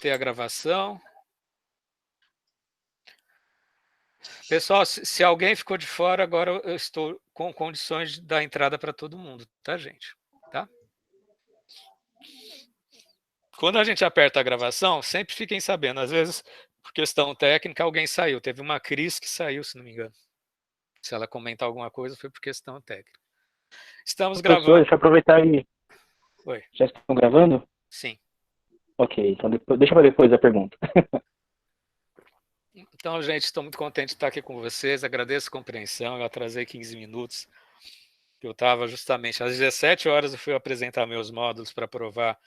ter a gravação. Pessoal, se alguém ficou de fora, agora eu estou com condições de dar entrada para todo mundo, tá, gente? Tá? Quando a gente aperta a gravação, sempre fiquem sabendo. Às vezes, por questão técnica, alguém saiu. Teve uma Cris que saiu, se não me engano. Se ela comentar alguma coisa, foi por questão técnica. Estamos Professor, gravando. deixa eu aproveitar e. Oi, Já estão gravando? sim. Ok, então depois, deixa para depois a pergunta. Então, gente, estou muito contente de estar aqui com vocês. Agradeço a compreensão. Eu atrasei 15 minutos. Eu estava justamente às 17 horas, eu fui apresentar meus módulos para aprovar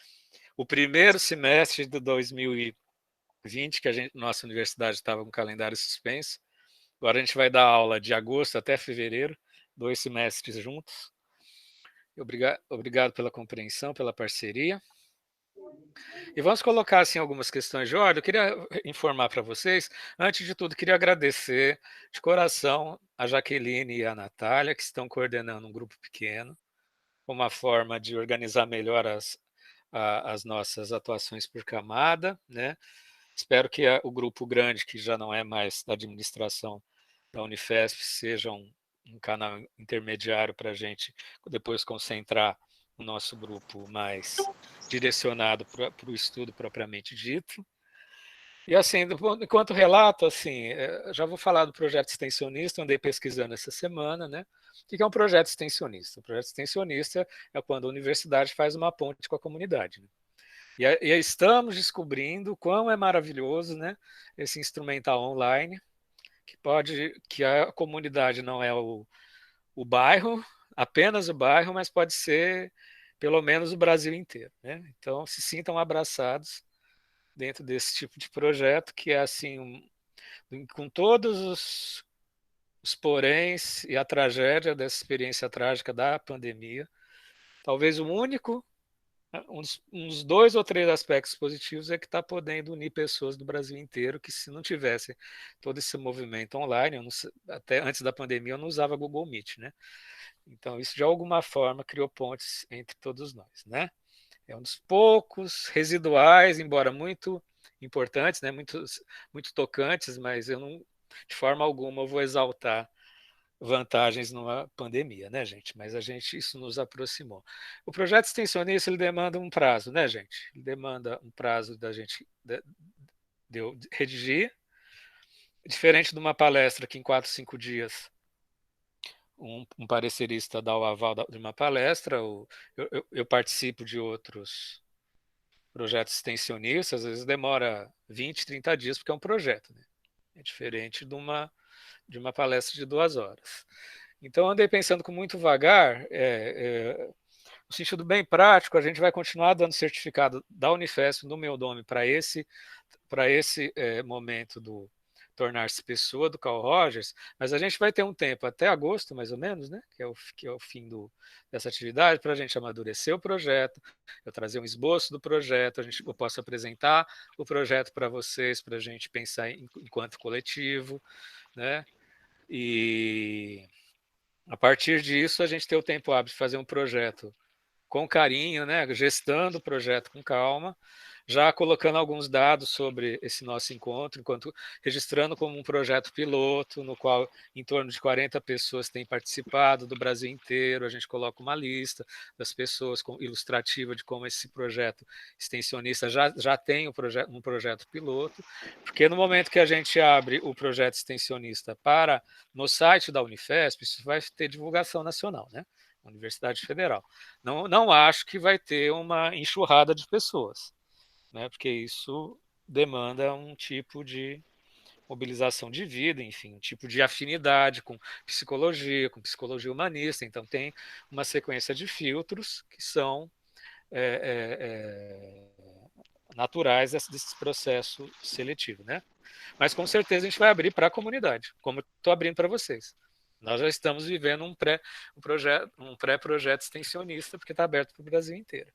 o primeiro semestre de 2020, que nossa universidade estava com o calendário suspenso. Agora a gente vai dar aula de agosto até fevereiro, 2 semestres juntos. Obrigado pela compreensão, pela parceria. E vamos colocar assim algumas questões de ordem. Eu queria informar para vocês, antes de tudo, queria agradecer de coração a Jaqueline e a Natália, que estão coordenando um grupo pequeno, uma forma de organizar melhor as nossas atuações por camada, né? Espero que o grupo grande, que já não é mais da administração da Unifesp, seja um canal intermediário para a gente depois concentrar o nosso grupo mais direcionado para o estudo propriamente dito. E assim, enquanto relato, assim, já vou falar do projeto extensionista, andei pesquisando essa semana, né? O que é um projeto extensionista? O projeto extensionista é quando a universidade faz uma ponte com a comunidade, né? E estamos descobrindo quão é maravilhoso, né, esse instrumental online, que a comunidade não é o bairro, apenas o bairro, mas pode ser pelo menos o Brasil inteiro, né? Então, se sintam abraçados dentro desse tipo de projeto, que é assim, com todos os poréns e a tragédia dessa experiência trágica da pandemia, talvez o único, uns 2 ou 3 aspectos positivos é que está podendo unir pessoas do Brasil inteiro, que se não tivesse todo esse movimento online, até antes da pandemia eu não usava Google Meet, né? Então isso de alguma forma criou pontes entre todos nós, né? É um dos poucos residuais, embora muito importantes, né? Muito tocantes, mas eu não, de forma alguma, eu vou exaltar vantagens numa pandemia, né, gente? Mas isso nos aproximou. O projeto extensionista ele demanda um prazo, né, gente? Ele demanda um prazo da gente de eu redigir, diferente de uma palestra que em 4, 5 dias um parecerista dá o aval de uma palestra. Eu participo de outros projetos extensionistas, às vezes demora 20, 30 dias, porque é um projeto, né? É diferente de uma palestra de 2 horas. Então, andei pensando com muito vagar, no sentido bem prático, a gente vai continuar dando certificado da Unifesp no meu nome para esse momento do tornar-se pessoa do Carl Rogers, mas a gente vai ter um tempo até agosto, mais ou menos, né? Que é o fim dessa atividade, para a gente amadurecer o projeto, eu trazer um esboço do projeto, eu posso apresentar o projeto para vocês, para a gente pensar enquanto coletivo, né? E a partir disso, a gente tem o tempo hábil de fazer um projeto com carinho, né, gestando o projeto com calma, já colocando alguns dados sobre esse nosso encontro, enquanto registrando como um projeto piloto, no qual em torno de 40 pessoas têm participado do Brasil inteiro. A gente coloca uma lista das pessoas ilustrativa de como esse projeto extensionista já tem um projeto piloto, porque no momento que a gente abre o projeto extensionista no site da Unifesp, isso vai ter divulgação nacional, né? Universidade Federal. Não acho que vai ter uma enxurrada de pessoas, né? Porque isso demanda um tipo de mobilização de vida, enfim, um tipo de afinidade com psicologia humanista. Então, tem uma sequência de filtros que são naturais desse processo seletivo, né? Mas com certeza a gente vai abrir para a comunidade, como estou abrindo para vocês. Nós já estamos vivendo um pré-projeto extensionista, porque está aberto para o Brasil inteiro.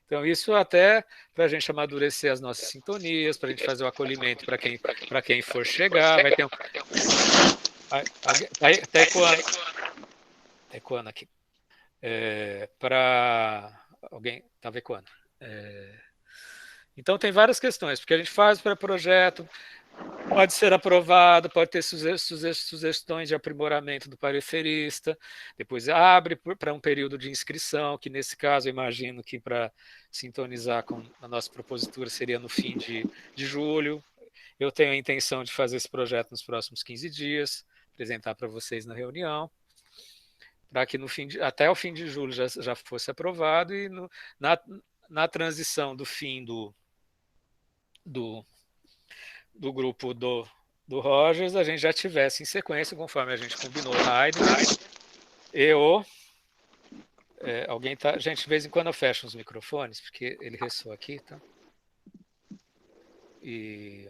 Então, isso até para a gente amadurecer as nossas sintonias, para a gente fazer o acolhimento para quem for chegar. Vai ter um. Alguém, tá ecoando aqui. Para alguém. Estava ecoando. Então, tem várias questões, porque a gente faz para projeto, pode ser aprovado, pode ter sugestões de aprimoramento do parecerista, depois abre para um período de inscrição, que nesse caso eu imagino que para sintonizar com a nossa propositura seria no fim de julho. Eu tenho a intenção de fazer esse projeto nos próximos 15 dias, apresentar para vocês na reunião, para que até o fim de julho já fosse aprovado e na transição do fim do grupo do Rogers, a gente já tivesse em sequência, conforme a gente combinou, Heidegger e o... alguém tá... Gente, de vez em quando eu fecho os microfones, porque ele ressoa aqui, tá? E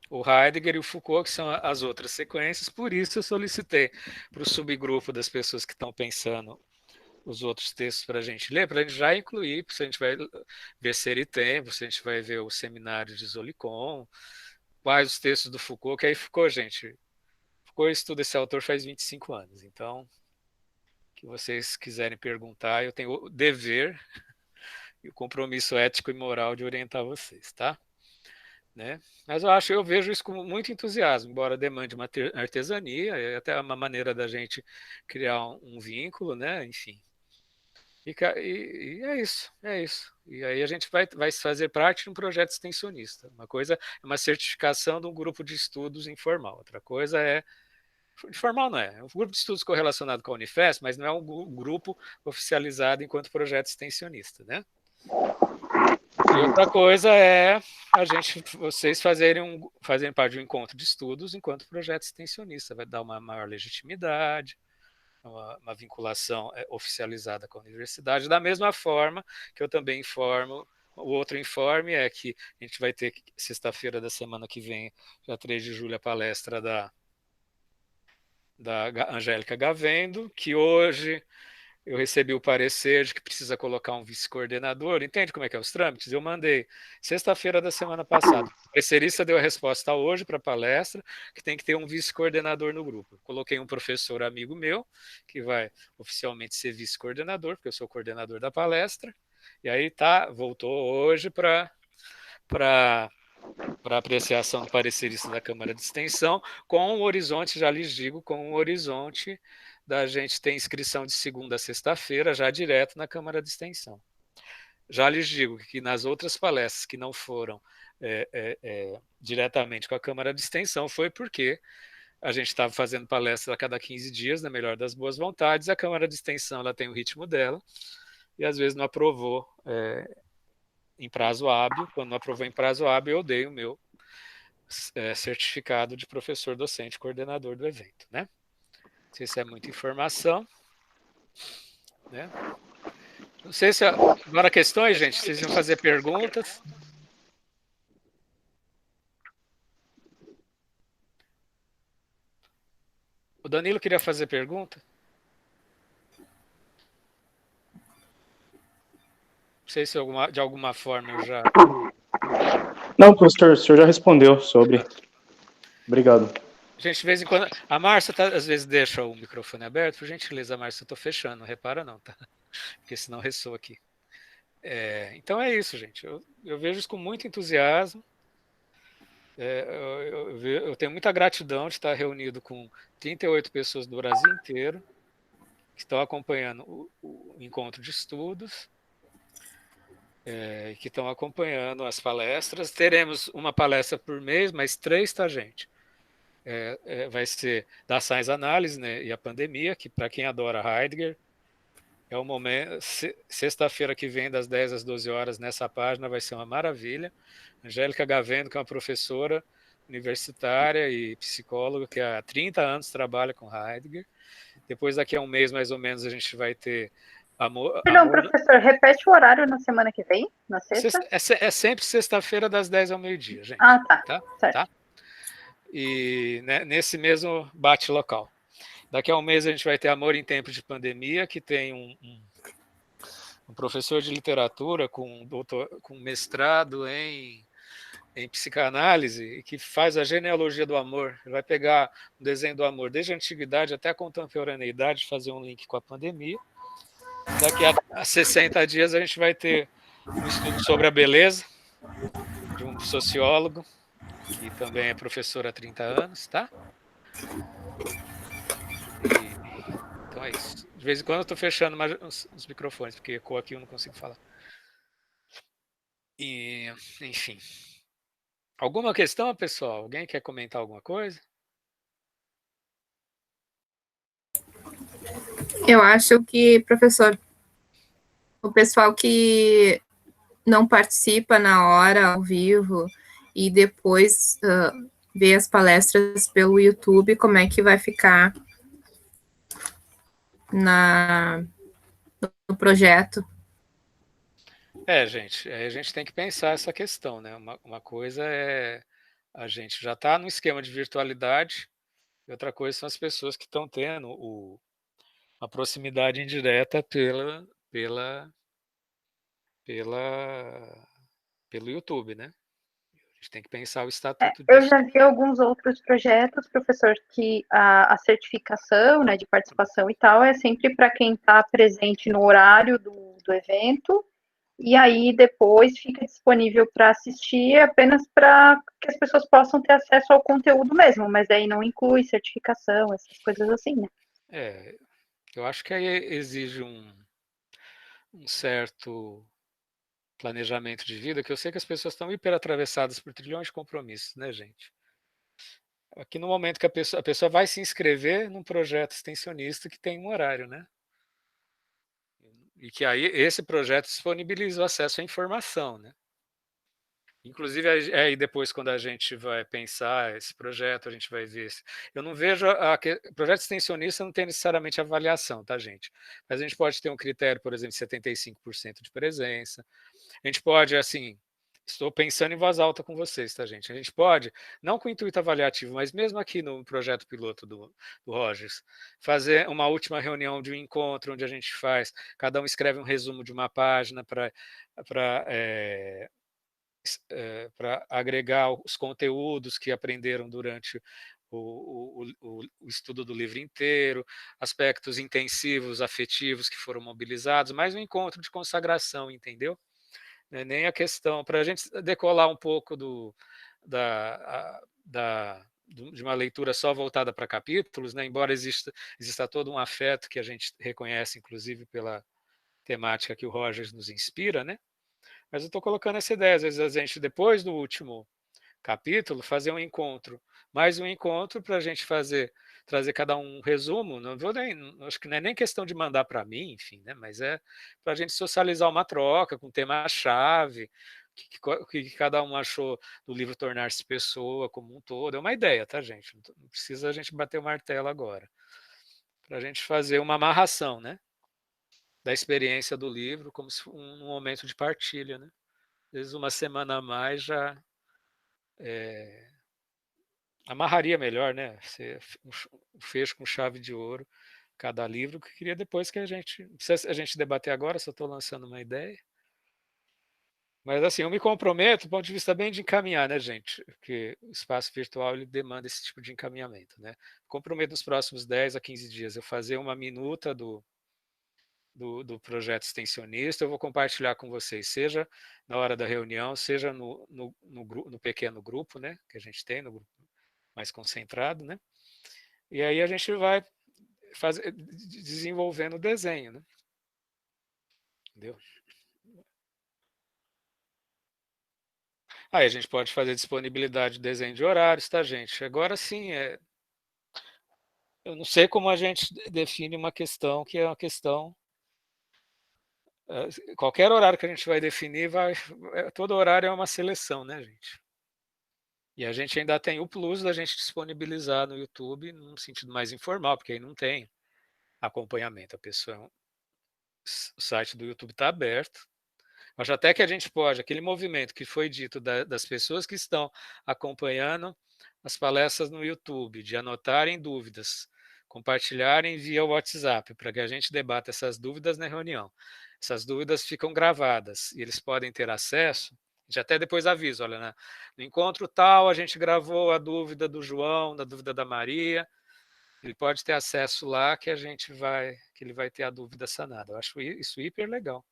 o Heidegger e o Foucault, que são as outras sequências, por isso eu solicitei para o subgrupo das pessoas que estão pensando os outros textos para a gente ler, para a gente já incluir, se a gente vai ver Seritempo, se a gente vai ver o seminário de Zolicon, quais os textos do Foucault, que aí Foucault, gente, Foucault estuda esse autor faz 25 anos, então, que vocês quiserem perguntar, eu tenho o dever e o compromisso ético e moral de orientar vocês, tá? Né? Mas eu vejo isso com muito entusiasmo, embora demande uma artesania, é até uma maneira da gente criar um vínculo, né? Enfim. E é isso, é isso. E aí a gente vai fazer parte de um projeto extensionista. Uma coisa é uma certificação de um grupo de estudos informal, outra coisa é informal não é um grupo de estudos correlacionado com a Unifesp, mas não é um grupo oficializado enquanto projeto extensionista, né? E outra coisa é vocês fazerem parte de um encontro de estudos enquanto projeto extensionista, vai dar uma maior legitimidade, uma vinculação oficializada com a universidade, da mesma forma que eu também informo. O outro informe é que a gente vai ter sexta-feira da semana que vem, dia 3 de julho, a palestra da Angélica Gavendo, que hoje eu recebi o parecer de que precisa colocar um vice-coordenador. Entende como é que é os trâmites? Eu mandei sexta-feira da semana passada. O parecerista deu a resposta hoje para a palestra, que tem que ter um vice-coordenador no grupo. Eu coloquei um professor amigo meu, que vai oficialmente ser vice-coordenador, porque eu sou coordenador da palestra. E aí voltou hoje para apreciação do parecerista da Câmara de Extensão, com um horizonte, já lhes digo, com um horizonte da gente ter inscrição de segunda a sexta-feira, já direto na Câmara de Extensão. Já lhes digo que nas outras palestras que não foram diretamente com a Câmara de Extensão, foi porque a gente estava fazendo palestras a cada 15 dias, na melhor das boas vontades, a Câmara de Extensão ela tem o ritmo dela, e às vezes não aprovou em prazo hábil. Quando não aprovou em prazo hábil, eu dei o meu certificado de professor docente coordenador do evento, né? Não sei se é muita informação, né? Não sei se agora questões, gente, vocês vão fazer perguntas. O Danilo queria fazer pergunta? Não sei se de alguma forma eu já... Não, professor, o senhor já respondeu sobre. Obrigado. Gente, de vez em quando... A Márcia às vezes deixa o microfone aberto. Por gentileza, Márcia, eu estou fechando, não repara não, tá? Porque senão ressoa aqui. Então é isso, gente. Eu vejo isso com muito entusiasmo. Eu tenho muita gratidão de estar reunido com 38 pessoas do Brasil inteiro que estão acompanhando o encontro de estudos, que estão acompanhando as palestras. Teremos uma palestra por mês, mas 3, tá, gente? Vai ser da Science Analysis, né, e a pandemia, que para quem adora Heidegger, é o momento. Sexta-feira que vem, das 10 às 12 horas, nessa página, vai ser uma maravilha. Angélica Gavendo, que é uma professora universitária e psicóloga, que há 30 anos trabalha com Heidegger. Depois, daqui a um mês, mais ou menos, a gente vai ter... Perdão, professor, repete o horário na semana que vem, na sexta? É sempre sexta-feira, das 10 ao meio-dia, gente. Ah, tá. Certo. Tá? E né, nesse mesmo bate local. Daqui a um mês a gente vai ter Amor em Tempos de Pandemia, que tem um professor de literatura com mestrado em psicanálise, que faz a genealogia do amor. Ele vai pegar o desenho do amor desde a antiguidade até a contemporaneidade, fazer um link com a pandemia. Daqui a 60 dias a gente vai ter um estudo sobre a beleza, de um sociólogo, que também é professor há 30 anos, tá? Então é isso. De vez em quando eu estou fechando os microfones, porque ecoa aqui eu não consigo falar. E, enfim. Alguma questão, pessoal? Alguém quer comentar alguma coisa? Eu acho que, professor, o pessoal que não participa na hora, ao vivo, e depois vê as palestras pelo YouTube, como é que vai ficar no projeto? Gente, a gente tem que pensar essa questão, né? Uma coisa é a gente já está no esquema de virtualidade, e outra coisa são as pessoas que estão tendo a proximidade indireta pelo YouTube, né? A gente tem que pensar o estatuto Eu disso. já vi alguns outros projetos, professor, que a certificação, né, de participação e tal é sempre para quem está presente no horário do evento, e aí depois fica disponível para assistir apenas para que as pessoas possam ter acesso ao conteúdo mesmo, mas aí não inclui certificação, essas coisas assim, né? Eu acho que aí exige um certo planejamento de vida, que eu sei que as pessoas estão hiper atravessadas por trilhões de compromissos, né, gente? Aqui no momento que a pessoa vai se inscrever num projeto extensionista que tem um horário, né? E que aí esse projeto disponibiliza o acesso à informação, né? Inclusive, aí depois, quando a gente vai pensar esse projeto, a gente vai ver. Eu não vejo. Projeto extensionista não tem necessariamente avaliação, tá, gente? Mas a gente pode ter um critério, por exemplo, de 75% de presença. A gente pode, assim. Estou pensando em voz alta com vocês, tá, gente? A gente pode, não com intuito avaliativo, mas mesmo aqui no projeto piloto do Rogers, fazer uma última reunião de um encontro onde a gente faz, cada um escreve um resumo de uma página para para agregar os conteúdos que aprenderam durante o estudo do livro inteiro, aspectos intensivos, afetivos que foram mobilizados, mais um encontro de consagração, entendeu? Nem a questão, para a gente decolar um pouco de uma leitura só voltada para capítulos, né? Embora exista todo um afeto que a gente reconhece, inclusive, pela temática que o Rogers nos inspira, né? Mas eu estou colocando essa ideia, às vezes a gente, depois do último capítulo, fazer um encontro, mais um encontro para a gente trazer cada um resumo, não vou nem, acho que não é nem questão de mandar para mim, enfim, né, mas é para a gente socializar uma troca com tema-chave, que cada um achou do livro Tornar-se Pessoa como um todo, é uma ideia, tá, gente? Não precisa a gente bater o martelo agora. Para a gente fazer uma amarração, né, da experiência do livro, como se um momento de partilha, né? Às vezes uma semana a mais já amarraria melhor, né? Um fecho com chave de ouro cada livro, que eu queria depois que a gente. Não precisa a gente debater agora, só estou lançando uma ideia. Mas assim, eu me comprometo do ponto de vista bem de encaminhar, né, gente? Porque o espaço virtual ele demanda esse tipo de encaminhamento, né? Comprometo nos próximos 10 a 15 dias eu fazer uma minuta do projeto extensionista, eu vou compartilhar com vocês, seja na hora da reunião, seja no pequeno grupo, né, que a gente tem, no grupo mais concentrado, né? E aí a gente vai desenvolvendo o desenho, né? Entendeu? Aí a gente pode fazer disponibilidade de desenho de horários, tá, gente? Agora sim, eu não sei como a gente define uma questão que é uma questão. Qualquer horário que a gente vai definir, todo horário é uma seleção, né, gente? E a gente ainda tem o plus da gente disponibilizar no YouTube num sentido mais informal, porque aí não tem acompanhamento. O site do YouTube está aberto. Acho até que a gente pode, aquele movimento que foi dito das pessoas que estão acompanhando as palestras no YouTube, de anotarem dúvidas, compartilharem via WhatsApp, para que a gente debata essas dúvidas na reunião. Essas dúvidas ficam gravadas e eles podem ter acesso. A gente até depois avisa, olha, né? No encontro tal, a gente gravou a dúvida do João, da dúvida da Maria. Ele pode ter acesso lá que ele vai ter a dúvida sanada. Eu acho isso hiper legal.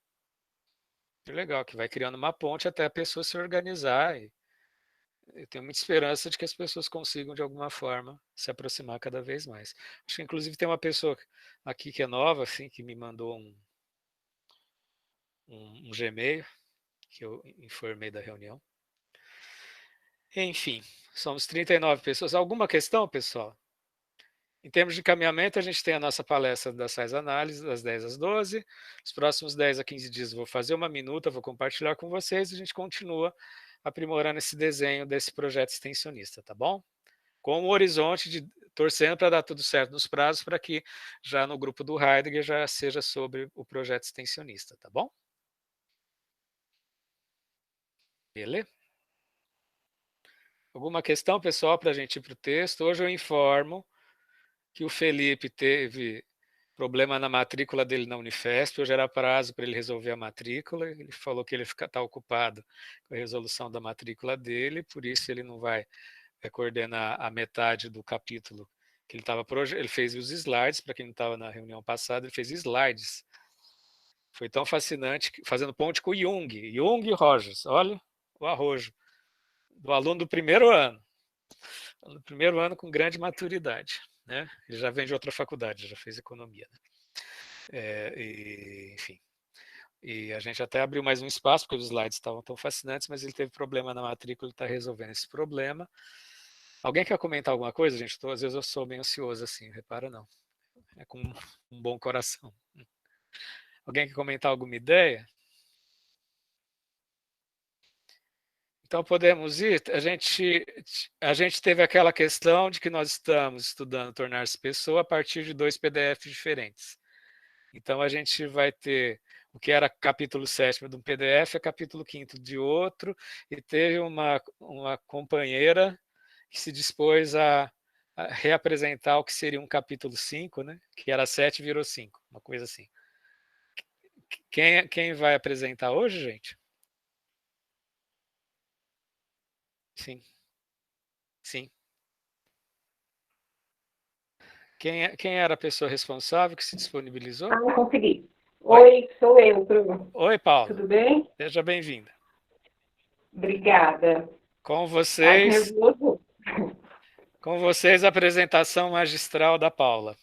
legal, que vai criando uma ponte até a pessoa se organizar. E eu tenho muita esperança de que as pessoas consigam, de alguma forma, se aproximar cada vez mais. Acho que, inclusive, tem uma pessoa aqui que é nova, assim, que me mandou um Gmail, que eu informei da reunião. Enfim, somos 39 pessoas. Alguma questão, pessoal? Em termos de encaminhamento, a gente tem a nossa palestra das SAIS Análises, das 10 às 12. Os próximos 10 a 15 dias eu vou fazer uma minuta, vou compartilhar com vocês e a gente continua aprimorando esse desenho desse projeto extensionista, tá bom? Com o horizonte de torcendo para dar tudo certo nos prazos, para que já no grupo do Heidegger já seja sobre o projeto extensionista, tá bom? Beleza? Alguma questão, pessoal, para a gente ir para o texto? Hoje eu informo que o Felipe teve problema na matrícula dele na Unifesp, hoje era prazo para ele resolver a matrícula, ele falou que ele está ocupado com a resolução da matrícula dele, por isso ele não vai coordenar a metade do capítulo que ele estava ele fez os slides, para quem não estava na reunião passada, ele fez slides. Foi tão fascinante, fazendo ponte com o Jung e Rogers, olha o arrojo, do aluno do primeiro ano. No primeiro ano com grande maturidade. Né? Ele já vem de outra faculdade, já fez economia. Né? Enfim. E a gente até abriu mais um espaço, porque os slides estavam tão fascinantes, mas ele teve problema na matrícula, ele está resolvendo esse problema. Alguém quer comentar alguma coisa, gente? Às vezes eu sou bem ansioso assim, repara não. É com um bom coração. Alguém quer comentar alguma ideia? Então podemos ir. A gente teve aquela questão de que nós estamos estudando tornar-se pessoa a partir de 2 PDFs diferentes. Então a gente vai ter o que era capítulo 7º de um PDF, é capítulo 5º de outro, e teve uma companheira que se dispôs a reapresentar o que seria um capítulo 5, né? Que era 7 virou 5, uma coisa assim. Quem vai apresentar hoje, gente? Sim. Sim. Quem era a pessoa responsável que se disponibilizou? Ah, consegui. Oi, sou eu, Bruno. Oi, Paulo. Tudo bem? Seja bem-vinda. Obrigada. Com Tá vocês, nervoso? a apresentação magistral da Paula.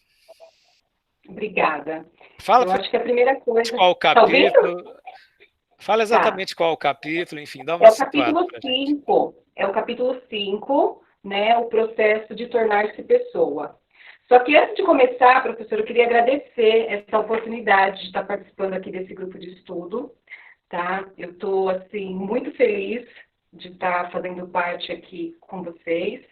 Obrigada. Fala Eu acho que a primeira coisa... qual o Tá ouvindo? capítulo. Fala exatamente qual o capítulo, enfim, dá É uma o situada capítulo pra gente. 5. É o capítulo 5, né? O processo de tornar-se pessoa. Só que antes de começar, professor, eu queria agradecer essa oportunidade de estar participando aqui desse grupo de estudo, tá? Eu estou, assim, muito feliz de estar fazendo parte aqui com vocês.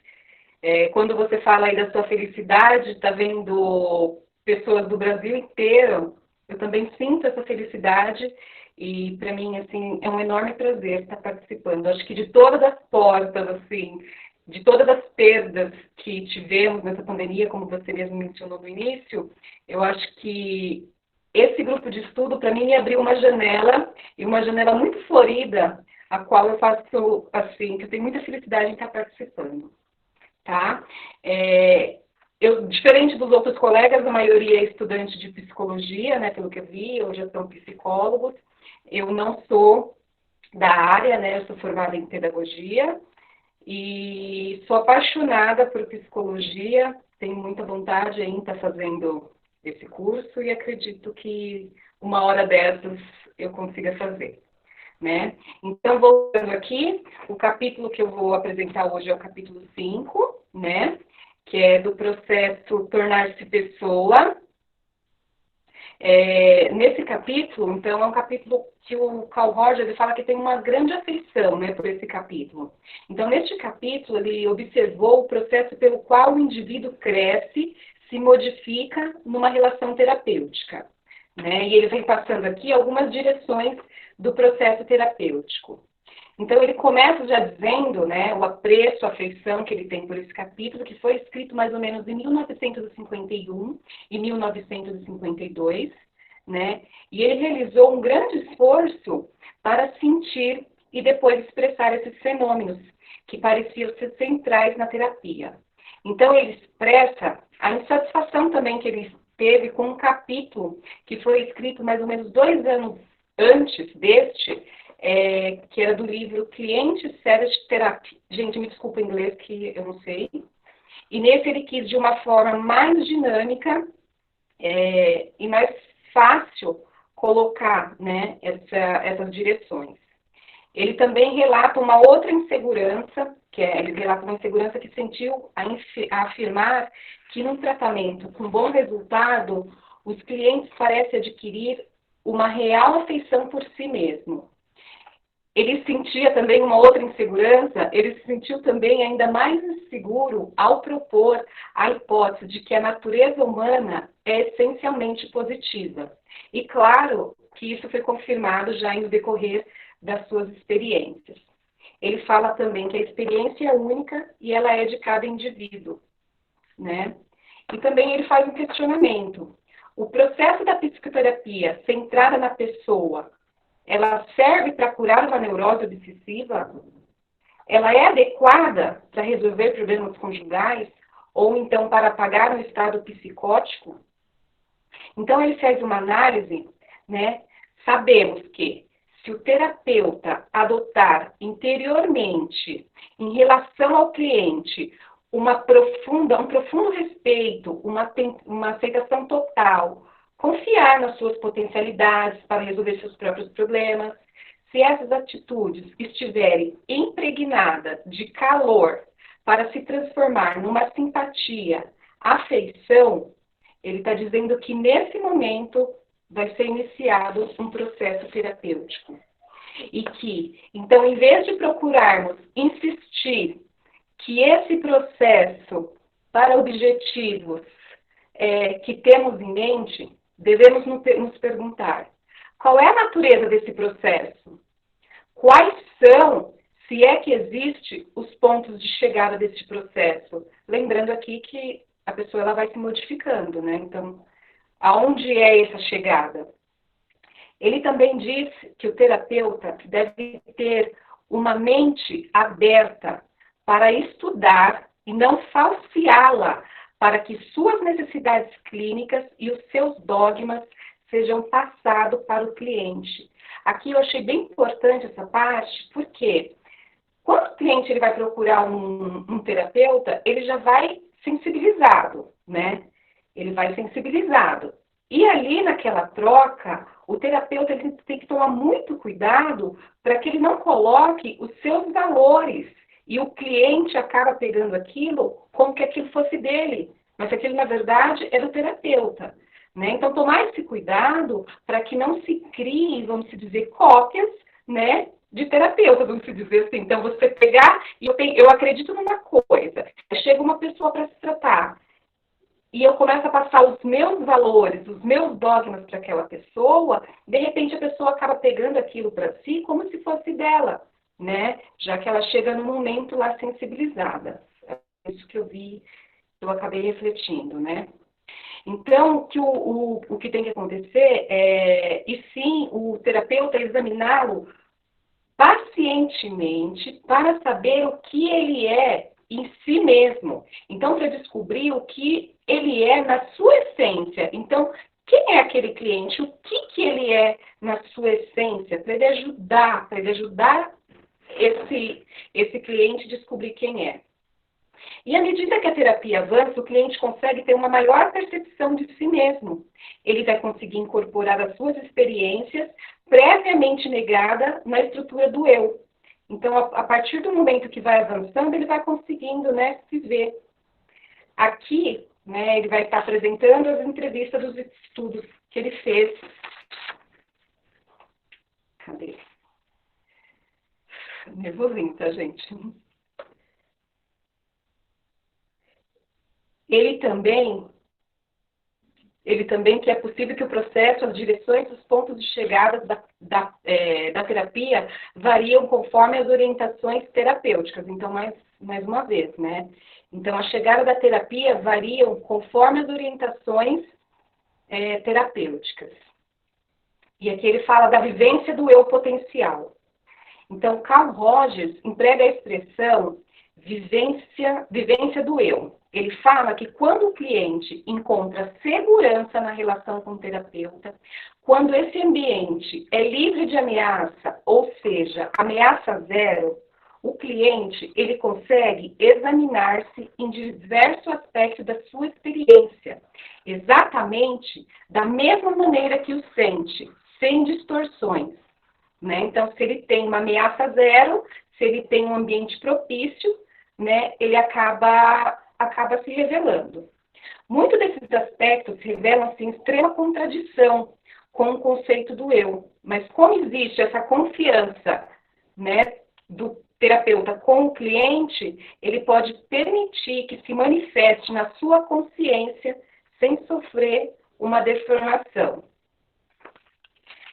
Quando você fala aí da sua felicidade, está vendo pessoas do Brasil inteiro, eu também sinto essa felicidade e, para mim, assim, é um enorme prazer estar participando. Acho que de todas as portas, assim, de todas as perdas que tivemos nessa pandemia, como você mesmo mencionou no início, eu acho que esse grupo de estudo, para mim, me abriu uma janela, e uma janela muito florida, a qual eu faço, assim, que eu tenho muita felicidade em estar participando. Tá? Diferente dos outros colegas, a maioria é estudante de psicologia, né, pelo que eu vi, ou já são psicólogos. Eu não sou da área, né, eu sou formada em pedagogia e sou apaixonada por psicologia, tenho muita vontade em estar fazendo esse curso e acredito que uma hora dessas eu consiga fazer. Né? Então, voltando aqui, o capítulo que eu vou apresentar hoje é o capítulo 5, né? Que é do processo tornar-se pessoa. Nesse capítulo, então, é um capítulo que o Carl Rogers ele fala que tem uma grande afeição, né, por esse capítulo. Então, neste capítulo, ele observou o processo pelo qual o indivíduo cresce, se modifica numa relação terapêutica. Né? E ele vem passando aqui algumas direções do processo terapêutico. Então, ele começa já dizendo, né, o apreço, a afeição que ele tem por esse capítulo, que foi escrito mais ou menos em 1951 e 1952, né, e ele realizou um grande esforço para sentir e depois expressar esses fenômenos que pareciam ser centrais na terapia. Então, ele expressa a insatisfação também que ele teve com um capítulo que foi escrito mais ou menos 2 anos antes deste, que era do livro Client-Centered Therapy. Gente, me desculpa em inglês que eu não sei. E nesse ele quis, de uma forma mais dinâmica e mais fácil, colocar, né, essas direções. Ele também relata uma outra insegurança, ele relata uma insegurança que sentiu a afirmar que num tratamento com bom resultado, os clientes parecem adquirir uma real afeição por si mesmo. Ele sentia também uma outra insegurança, ele se sentiu também ainda mais inseguro ao propor a hipótese de que a natureza humana é essencialmente positiva. E claro que isso foi confirmado já no decorrer das suas experiências. Ele fala também que a experiência é única e ela é de cada indivíduo, né? E também ele faz um questionamento. O processo da psicoterapia centrada na pessoa, ela serve para curar uma neurose obsessiva? Ela é adequada para resolver problemas conjugais? Ou então para apagar um estado psicótico? Então ele faz uma análise, né? Sabemos que se o terapeuta adotar interiormente, em relação ao cliente, um profundo respeito, uma aceitação total, confiar nas suas potencialidades para resolver seus próprios problemas, se essas atitudes estiverem impregnadas de calor para se transformar numa simpatia, afeição, ele está dizendo que nesse momento vai ser iniciado um processo terapêutico. E que, então, em vez de procurarmos insistir que esse processo, para objetivos que temos em mente, devemos nos perguntar: qual é a natureza desse processo? Quais são, se é que existe, os pontos de chegada desse processo? Lembrando aqui que a pessoa ela vai se modificando, né? Então, aonde é essa chegada? Ele também diz que o terapeuta deve ter uma mente aberta para estudar e não falseá-la, para que suas necessidades clínicas e os seus dogmas sejam passados para o cliente. Aqui eu achei bem importante essa parte, porque quando o cliente ele vai procurar um terapeuta, ele já vai sensibilizado, né? Ele vai sensibilizado. E ali naquela troca, o terapeuta ele tem que tomar muito cuidado para que ele não coloque os seus valores. E o cliente acaba pegando aquilo como que aquilo fosse dele. Mas aquilo, na verdade, é do terapeuta. Né? Então, tomar esse cuidado para que não se criem, vamos se dizer, cópias, né, de terapeuta, vamos se dizer assim. Então, você pegar, e eu acredito numa coisa, chega uma pessoa para se tratar, e eu começo a passar os meus valores, os meus dogmas para aquela pessoa, de repente a pessoa acaba pegando aquilo para si como se fosse dela, né? Já que ela chega no momento lá sensibilizada. É isso que eu vi, eu acabei refletindo, né? Então, o que tem que acontecer e sim, o terapeuta examiná-lo pacientemente para saber o que ele é em si mesmo. Então, para descobrir o que ele é na sua essência. Então, quem é aquele cliente? O que ele é na sua essência? Para ele ajudar esse cliente a descobrir quem é. E à medida que a terapia avança, o cliente consegue ter uma maior percepção de si mesmo. Ele vai conseguir incorporar as suas experiências previamente negadas na estrutura do eu. Então, a partir do momento que vai avançando, ele vai conseguindo, né, se ver. Aqui, né, ele vai estar apresentando as entrevistas dos estudos que ele fez. Cadê? Nervosinho, tá, gente? Ele também que é possível que o processo, as direções, os pontos de chegada da terapia variam conforme as orientações terapêuticas. Então, mais uma vez, né? Então, a chegada da terapia variam conforme as orientações terapêuticas. E aqui ele fala da vivência do eu potencial. Então, Carl Rogers emprega a expressão vivência do eu. Ele fala que quando o cliente encontra segurança na relação com o terapeuta, quando esse ambiente é livre de ameaça, ou seja, ameaça zero, o cliente ele consegue examinar-se em diversos aspectos da sua experiência, exatamente da mesma maneira que o sente, sem distorções, né? Então, se ele tem uma ameaça zero, se ele tem um ambiente propício, né, ele acaba se revelando. Muitos desses aspectos revelam assim, extrema contradição com o conceito do eu, mas como existe essa confiança, né, do terapeuta com o cliente, ele pode permitir que se manifeste na sua consciência sem sofrer uma deformação.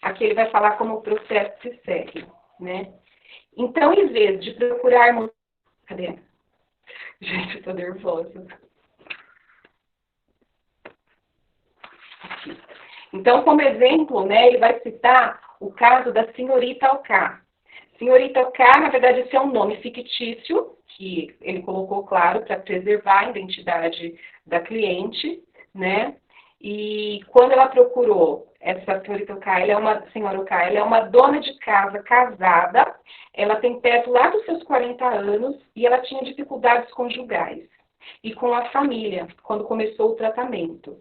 Aqui ele vai falar como o processo se segue, né? Então, em vez de procurarmos... Cadê? Gente, eu tô nervosa. Aqui. Então, como exemplo, né, ele vai citar o caso da senhorita Alcá. Senhorita Alcá, na verdade, esse é um nome fictício, que ele colocou, claro, para preservar a identidade da cliente, né? E quando ela procurou essa senhorita Alcá, ela é uma senhora Alcá, ela é uma dona de casa casada, ela tem perto lá dos seus 40 anos e ela tinha dificuldades conjugais e com a família, quando começou o tratamento.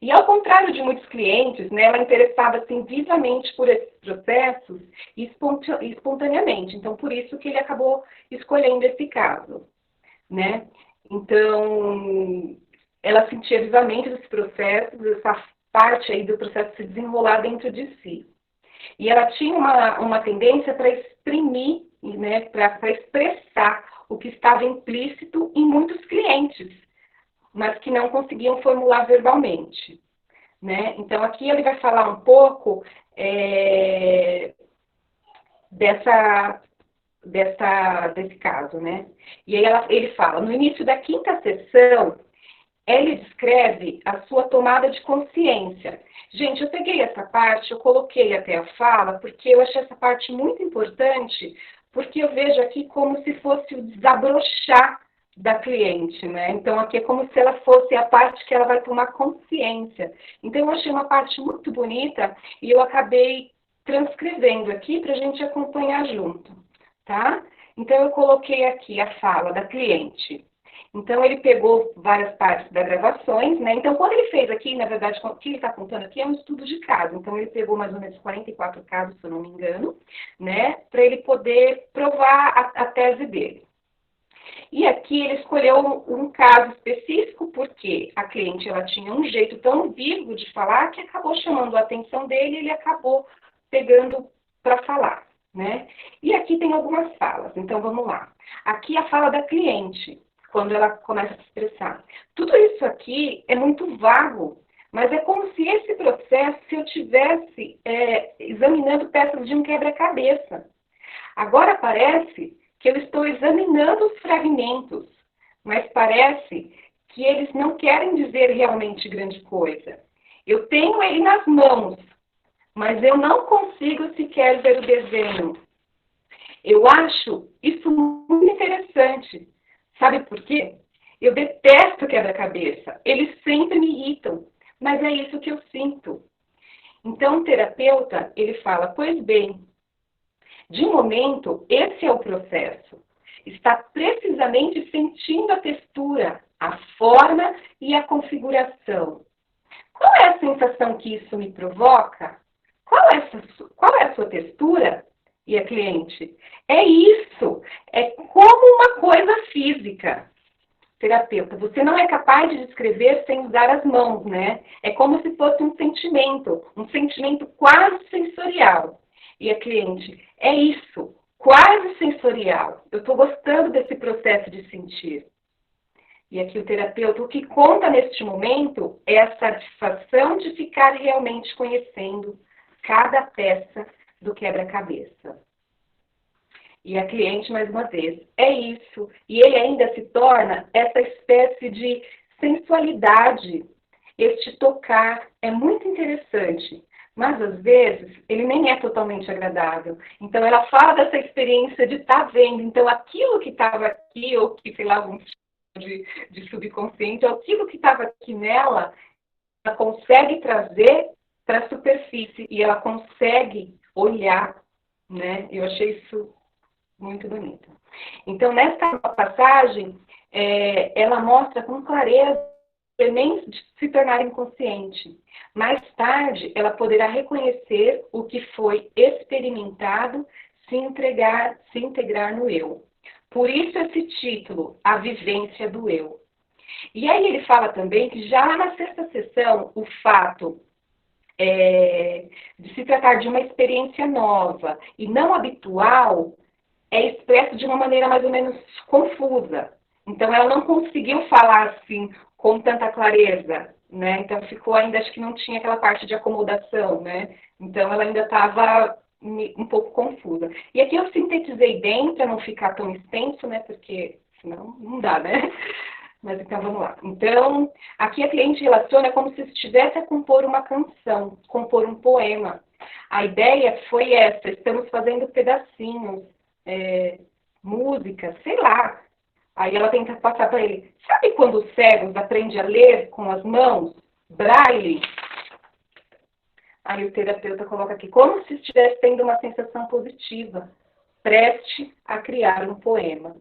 E ao contrário de muitos clientes, né, ela interessava assim, vivamente por esses processos e espontaneamente. Então, por isso que ele acabou escolhendo esse caso, né? Então, ela sentia vivamente esse processo, essa parte aí do processo se desenrolar dentro de si. E ela tinha uma tendência para exprimir, né, para expressar o que estava implícito em muitos clientes, mas que não conseguiam formular verbalmente, né? Então, aqui ele vai falar um pouco desse caso, né? E aí ele fala, no início da 5ª sessão, ele descreve a sua tomada de consciência. Gente, eu peguei essa parte, eu coloquei até a fala, porque eu achei essa parte muito importante, porque eu vejo aqui como se fosse o desabrochar da cliente, né? Então, aqui é como se ela fosse a parte que ela vai tomar consciência. Então, eu achei uma parte muito bonita e eu acabei transcrevendo aqui para a gente acompanhar junto, tá? Então, eu coloquei aqui a fala da cliente. Então, ele pegou várias partes das gravações, né? Então, quando ele fez aqui, na verdade, o que ele está contando aqui é um estudo de caso. Então, ele pegou mais ou menos 44 casos, se eu não me engano, né? Para ele poder provar a tese dele. E aqui ele escolheu um caso específico porque a cliente ela tinha um jeito tão vivo de falar que acabou chamando a atenção dele e ele acabou pegando para falar, né? E aqui tem algumas falas, então vamos lá. Aqui a fala da cliente, quando ela começa a se expressar. Tudo isso aqui é muito vago, mas é como se esse processo, se eu estivesse examinando peças de um quebra-cabeça. Agora parece que eu estou examinando os fragmentos, mas parece que eles não querem dizer realmente grande coisa. Eu tenho ele nas mãos, mas eu não consigo sequer ver o desenho. Eu acho isso muito interessante. Sabe por quê? Eu detesto quebra-cabeça. Eles sempre me irritam, mas é isso que eu sinto. Então, o terapeuta, ele fala, pois bem, de momento, esse é o processo. Está precisamente sentindo a textura, a forma e a configuração. Qual é a sensação que isso me provoca? Qual é a sua textura? E a cliente? É isso. É como uma coisa física. Terapeuta, você não é capaz de descrever sem usar as mãos, né? É como se fosse um sentimento quase sensorial. E a cliente, é isso, quase sensorial. Eu estou gostando desse processo de sentir. E aqui o terapeuta, o que conta neste momento é a satisfação de ficar realmente conhecendo cada peça do quebra-cabeça. E a cliente, mais uma vez, é isso. E ele ainda se torna essa espécie de sensualidade, este tocar. É muito interessante. mas às vezes ele nem é totalmente agradável. Então ela fala dessa experiência de estar vendo. Então aquilo que estava aqui, ou que, sei lá, alguns de subconsciente, aquilo que estava aqui nela, ela consegue trazer para a superfície e ela consegue olhar, né? Eu achei isso muito bonito. Então, nessa passagem, ela mostra com clareza os elementos de se tornar inconsciente. Mais tarde, ela poderá reconhecer o que foi experimentado, se integrar no eu. Por isso esse título, A Vivência do Eu. E aí ele fala também que já na sexta sessão, o fato de se tratar de uma experiência nova e não habitual é expresso de uma maneira mais ou menos confusa. Então, ela não conseguiu falar assim com tanta clareza, né? Então, ficou ainda, acho que não tinha aquela parte de acomodação, né? Então, ela ainda estava um pouco confusa. E aqui eu sintetizei bem, para não ficar tão extenso, né? Porque senão não dá, né? Mas então, vamos lá. Então, aqui a cliente relaciona como se estivesse a compor uma canção, compor um poema. A ideia foi essa, estamos fazendo pedacinhos, música, sei lá. Aí ela tenta passar para ele. Sabe quando os cegos aprendem a ler com as mãos? Braille? Aí o terapeuta coloca aqui, como se estivesse tendo uma sensação positiva, preste a criar um poema.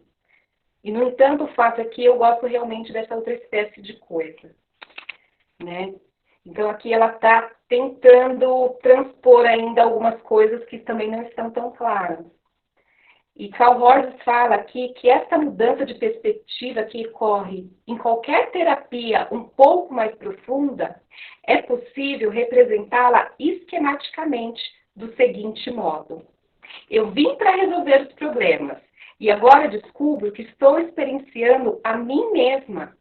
E, no entanto, o fato é que eu gosto realmente dessa outra espécie de coisa, né? Então, aqui ela está tentando transpor ainda algumas coisas que também não estão tão claras. E Carl Rogers fala aqui que essa mudança de perspectiva que ocorre em qualquer terapia um pouco mais profunda, é possível representá-la esquematicamente do seguinte modo. Eu vim para resolver os problemas e agora descubro que estou experienciando a mim mesma.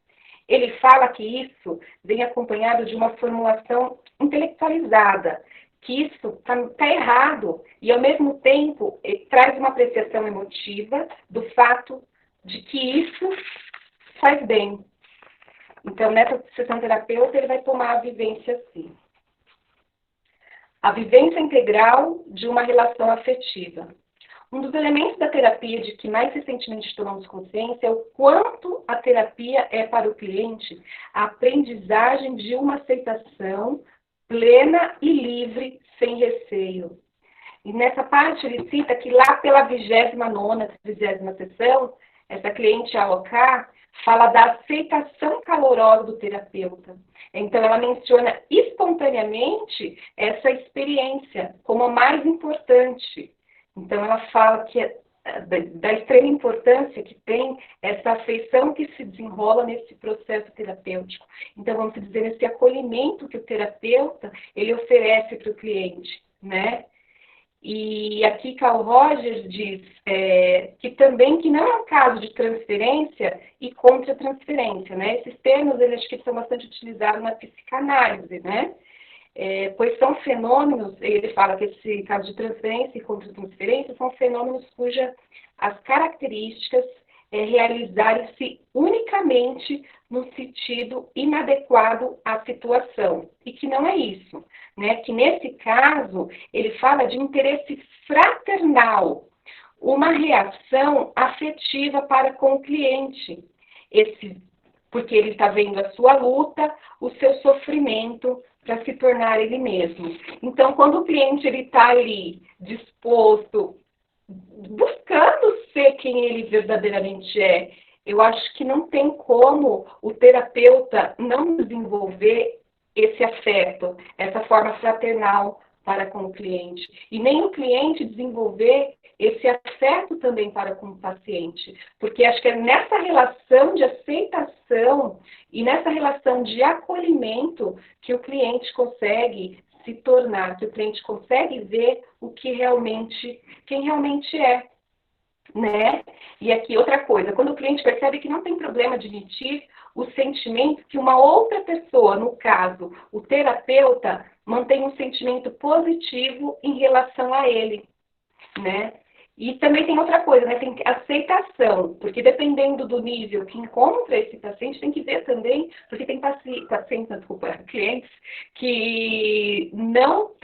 Ele fala que isso vem acompanhado de uma formulação intelectualizada, que isso está errado, e ao mesmo tempo traz uma apreciação emotiva do fato de que isso faz bem. Então, nessa sessão terapêutica, ele vai tomar a vivência assim. A vivência integral de uma relação afetiva. Um dos elementos da terapia de que mais recentemente tomamos consciência é o quanto a terapia é para o cliente a aprendizagem de uma aceitação plena e livre, sem receio. E nessa parte ele cita que lá pela 29ª, 30ª sessão, essa cliente AOK fala da aceitação calorosa do terapeuta. Então ela menciona espontaneamente essa experiência como a mais importante. Então ela fala que da extrema importância que tem essa afeição que se desenrola nesse processo terapêutico. Então, vamos dizer, esse acolhimento que o terapeuta ele oferece para o cliente, né? E aqui Carl Rogers diz que também que não é um caso de transferência e contra-transferência, né? Esses termos, eles acho que são bastante utilizados na psicanálise, né? Pois são fenômenos, ele fala que esse caso de transferência e contra-transferência são fenômenos cujas as características realizarem-se unicamente no sentido inadequado à situação, e que não é isso, né? Que nesse caso ele fala de interesse fraternal, uma reação afetiva para com o cliente, porque ele está vendo a sua luta, o seu sofrimento, para se tornar ele mesmo. Então, quando o cliente está ali disposto, buscando ser quem ele verdadeiramente é, eu acho que não tem como o terapeuta não desenvolver esse afeto, essa forma fraternal para com o cliente. E nem o cliente desenvolver esse afeto também para com o paciente. Porque acho que é nessa relação de aceitação e nessa relação de acolhimento que o cliente consegue se tornar, que o cliente consegue ver quem realmente é, né? E aqui outra coisa, quando o cliente percebe que não tem problema de admitir o sentimento que uma outra pessoa, no caso, o terapeuta, mantém um sentimento positivo em relação a ele, né? E também tem outra coisa, né? Tem aceitação, porque dependendo do nível que encontra esse paciente, tem que ver também, porque tem clientes que não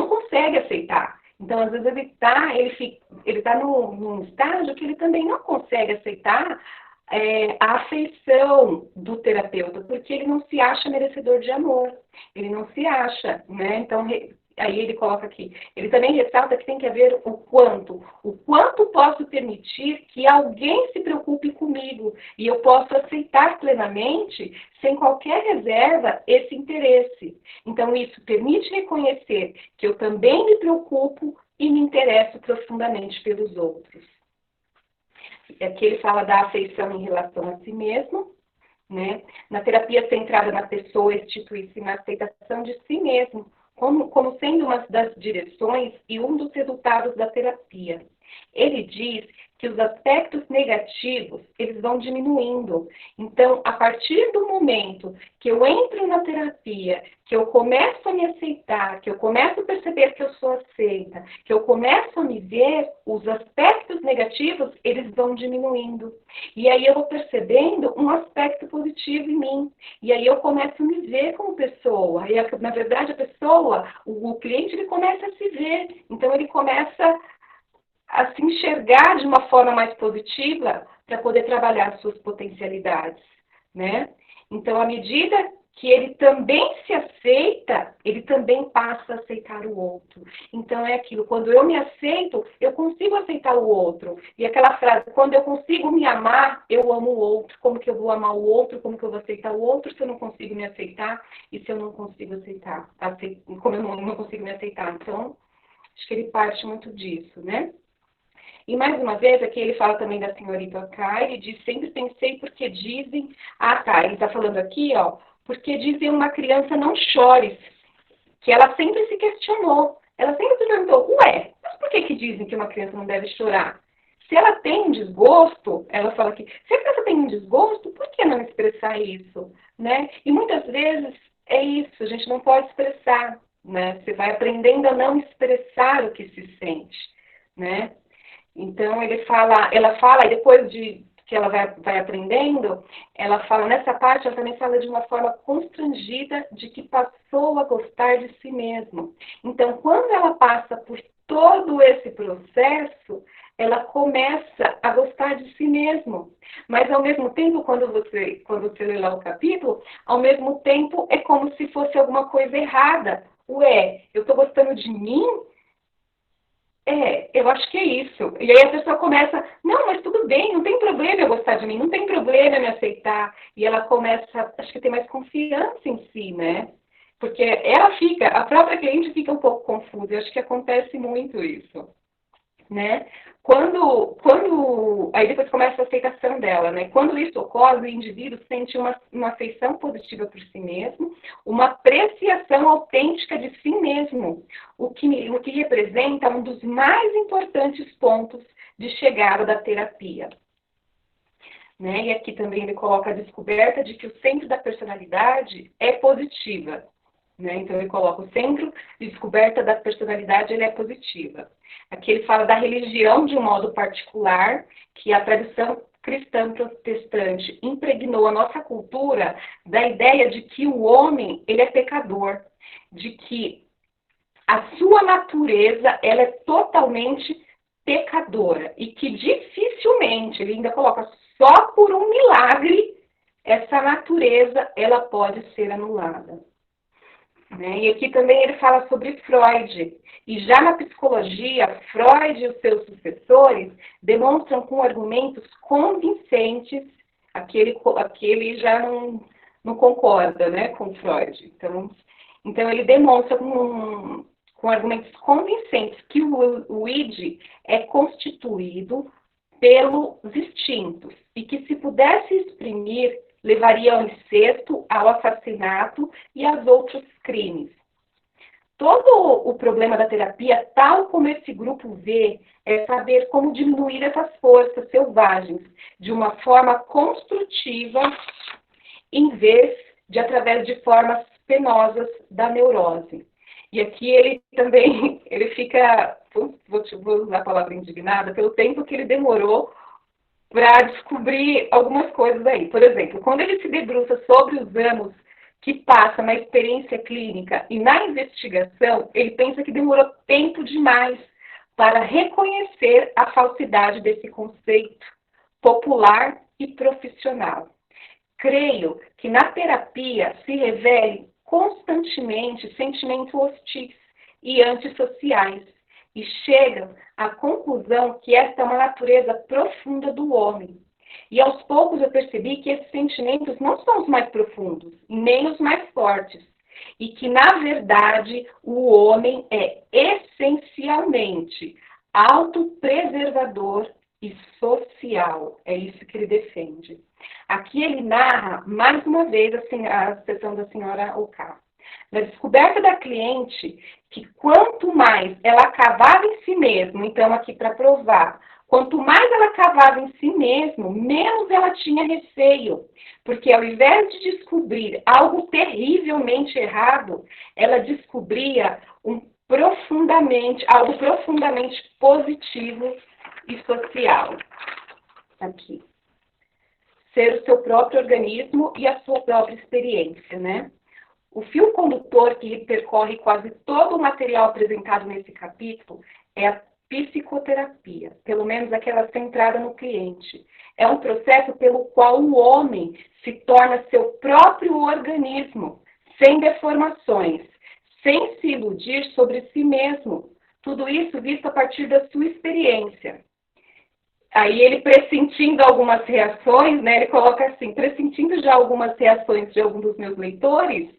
conseguem aceitar. Então, às vezes, ele tá num estágio que ele também não consegue aceitar a afeição do terapeuta, porque ele não se acha merecedor de amor, ele não se acha, né? Então, aí ele coloca aqui, ele também ressalta que tem que haver o quanto posso permitir que alguém se preocupe comigo, e eu posso aceitar plenamente, sem qualquer reserva, esse interesse. Então, isso permite reconhecer que eu também me preocupo e me interesso profundamente pelos outros. Aqui ele fala da afeição em relação a si mesmo, né? Na terapia centrada na pessoa, institui-se na aceitação de si mesmo, como sendo uma das direções e um dos resultados da terapia. Ele diz que os aspectos negativos, eles vão diminuindo. Então, a partir do momento que eu entro na terapia, que eu começo a me aceitar, que eu começo a perceber que eu sou aceita, que eu começo a me ver, os aspectos negativos, eles vão diminuindo. E aí eu vou percebendo um aspecto positivo em mim. E aí eu começo a me ver como pessoa. E, na verdade, a pessoa, o cliente, ele começa a se ver. Então, ele começa a se enxergar de uma forma mais positiva para poder trabalhar suas potencialidades, né? Então, à medida que ele também se aceita, ele também passa a aceitar o outro. Então, é aquilo, quando eu me aceito, eu consigo aceitar o outro. E aquela frase, quando eu consigo me amar, eu amo o outro. Como que eu vou amar o outro? Como que eu vou aceitar o outro se eu não consigo me aceitar? E se eu não consigo aceitar? Como eu não consigo me aceitar? Então, acho que ele parte muito disso, né? E mais uma vez, aqui ele fala também da senhorita Kai, ele diz, sempre pensei porque dizem... Ah, tá, ele está falando aqui, ó, porque dizem uma criança não chore, que ela sempre se questionou. Ela sempre se perguntou, ué, mas por que dizem que uma criança não deve chorar? Se ela tem um desgosto, ela fala aqui, se a criança tem um desgosto, por que não expressar isso? Né? E muitas vezes é isso, a gente não pode expressar, né? Você vai aprendendo a não expressar o que se sente, né? Então, ela fala, e depois de que ela vai aprendendo, ela fala, nessa parte, ela também fala de uma forma constrangida de que passou a gostar de si mesma. Então, quando ela passa por todo esse processo, ela começa a gostar de si mesma. Mas, ao mesmo tempo, quando você lê lá o capítulo, ao mesmo tempo é como se fosse alguma coisa errada. Ué, eu estou gostando de mim? Eu acho que é isso. E aí a pessoa começa, não, mas tudo bem, não tem problema eu gostar de mim, não tem problema eu me aceitar. E ela começa, acho que tem mais confiança em si, né? Porque a própria cliente fica um pouco confusa. Eu acho que acontece muito isso, né? Aí depois começa a aceitação dela, né? Quando isso ocorre, o indivíduo sente uma afeição positiva por si mesmo, uma apreciação autêntica de si mesmo, o que representa um dos mais importantes pontos de chegada da terapia. Né? E aqui também ele coloca a descoberta de que o centro da personalidade é positiva. Né? Então, ele coloca o centro de descoberta da personalidade, ele é positiva. Aqui ele fala da religião de um modo particular, que a tradição cristã protestante impregnou a nossa cultura da ideia de que o homem, ele é pecador, de que a sua natureza, ela é totalmente pecadora, e que dificilmente, ele ainda coloca, só por um milagre, essa natureza, ela pode ser anulada. Né? E aqui também ele fala sobre Freud. E já na psicologia, Freud e os seus sucessores demonstram com argumentos convincentes, aquele já não concorda, né, com Freud. Então ele demonstra com argumentos convincentes que o id é constituído pelos instintos e que se pudesse exprimir, levaria ao incesto, ao assassinato e aos outros crimes. Todo o problema da terapia, tal como esse grupo vê, é saber como diminuir essas forças selvagens de uma forma construtiva, em vez de através de formas penosas da neurose. E aqui ele também, ele fica, vou usar a palavra indignada, pelo tempo que ele demorou para descobrir algumas coisas aí. Por exemplo, quando ele se debruça sobre os anos que passa na experiência clínica e na investigação, ele pensa que demorou tempo demais para reconhecer a falsidade desse conceito popular e profissional. Creio que na terapia se revele constantemente sentimentos hostis e antissociais e chegam à conclusão que esta é uma natureza profunda do homem. E aos poucos eu percebi que esses sentimentos não são os mais profundos, nem os mais fortes, e que, na verdade, o homem é essencialmente autopreservador e social. É isso que ele defende. Aqui ele narra, mais uma vez, a sessão da senhora Oká. Na descoberta da cliente, que quanto mais ela cavava em si mesma, então aqui para provar, quanto mais ela cavava em si mesma, menos ela tinha receio, porque ao invés de descobrir algo terrivelmente errado, ela descobria algo profundamente positivo e social. Aqui. Ser o seu próprio organismo e a sua própria experiência, né? O fio condutor que percorre quase todo o material apresentado nesse capítulo é a psicoterapia, pelo menos aquela centrada no cliente. É um processo pelo qual o homem se torna seu próprio organismo, sem deformações, sem se iludir sobre si mesmo. Tudo isso visto a partir da sua experiência. Aí ele, pressentindo algumas reações, né, ele coloca assim, pressentindo já algumas reações de algum dos meus leitores,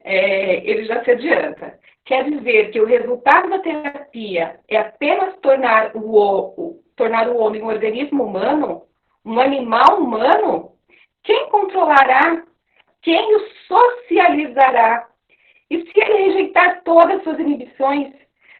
ele já se adianta. Quer dizer que o resultado da terapia é apenas tornar o homem um organismo humano, um animal humano? Quem controlará? Quem o socializará? E se ele rejeitar todas as suas inibições,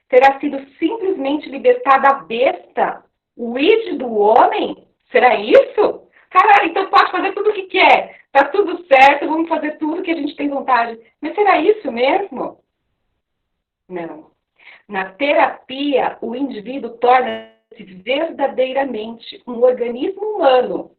terá sido simplesmente libertado a besta, o id do homem? Será isso? Caralho, então pode fazer tudo o que quer. Tá tudo certo, vamos fazer tudo que a gente tem vontade. Mas será isso mesmo? Não. Na terapia, o indivíduo torna-se verdadeiramente um organismo humano,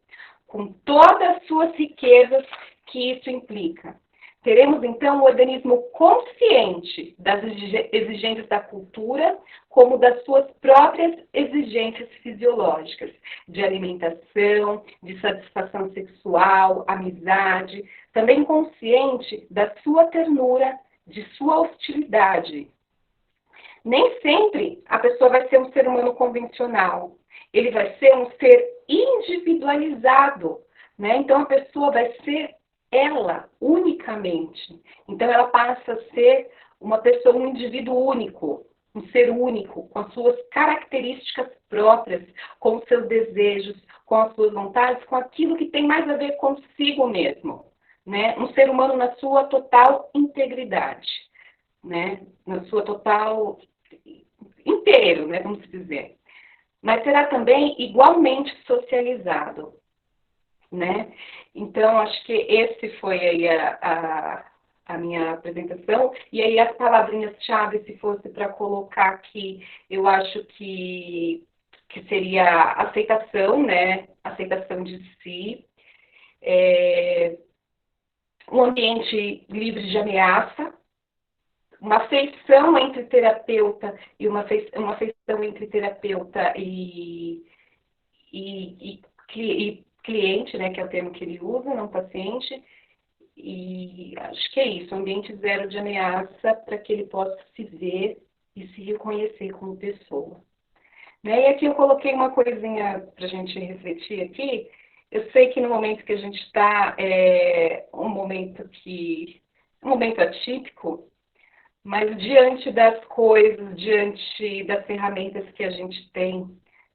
com todas as suas riquezas que isso implica. Teremos, então, um organismo consciente das exigências da cultura, como das suas próprias exigências fisiológicas, de alimentação, de satisfação sexual, amizade, também consciente da sua ternura, de sua hostilidade. Nem sempre a pessoa vai ser um ser humano convencional. Ele vai ser um ser individualizado, né? Então, a pessoa vai ser ela, unicamente. Então, ela passa a ser uma pessoa, um indivíduo único, um ser único, com as suas características próprias, com os seus desejos, com as suas vontades, com aquilo que tem mais a ver consigo mesmo, né? Um ser humano na sua total integridade, né? Na sua total inteiro, né? Vamos dizer. Mas será também igualmente socializado, né? Então, acho que esse foi aí a minha apresentação. E aí as palavrinhas-chave, se fosse para colocar aqui, eu acho que seria aceitação, né? Aceitação de si. Um ambiente livre de ameaça. Uma afeição entre terapeuta e uma afeição entre terapeuta e cliente, né, que é o termo que ele usa, não paciente, e acho que é isso, um ambiente zero de ameaça para que ele possa se ver e se reconhecer como pessoa. Né? E aqui eu coloquei uma coisinha para a gente refletir aqui. Eu sei que no momento que a gente está, um momento atípico, mas diante das coisas, diante das ferramentas que a gente tem,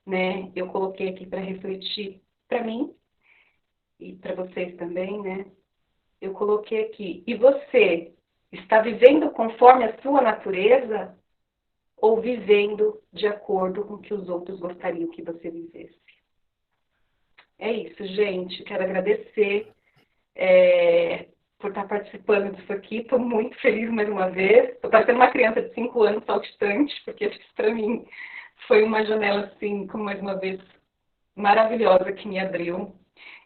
né, eu coloquei aqui para refletir para mim, e para vocês também, né? Eu coloquei aqui, e você está vivendo conforme a sua natureza ou vivendo de acordo com o que os outros gostariam que você vivesse? É isso, gente. Quero agradecer por estar participando disso aqui. Estou muito feliz mais uma vez. Estou parecendo uma criança de 5 anos saltitante, porque isso para mim foi uma janela, assim, como mais uma vez, maravilhosa que me abriu.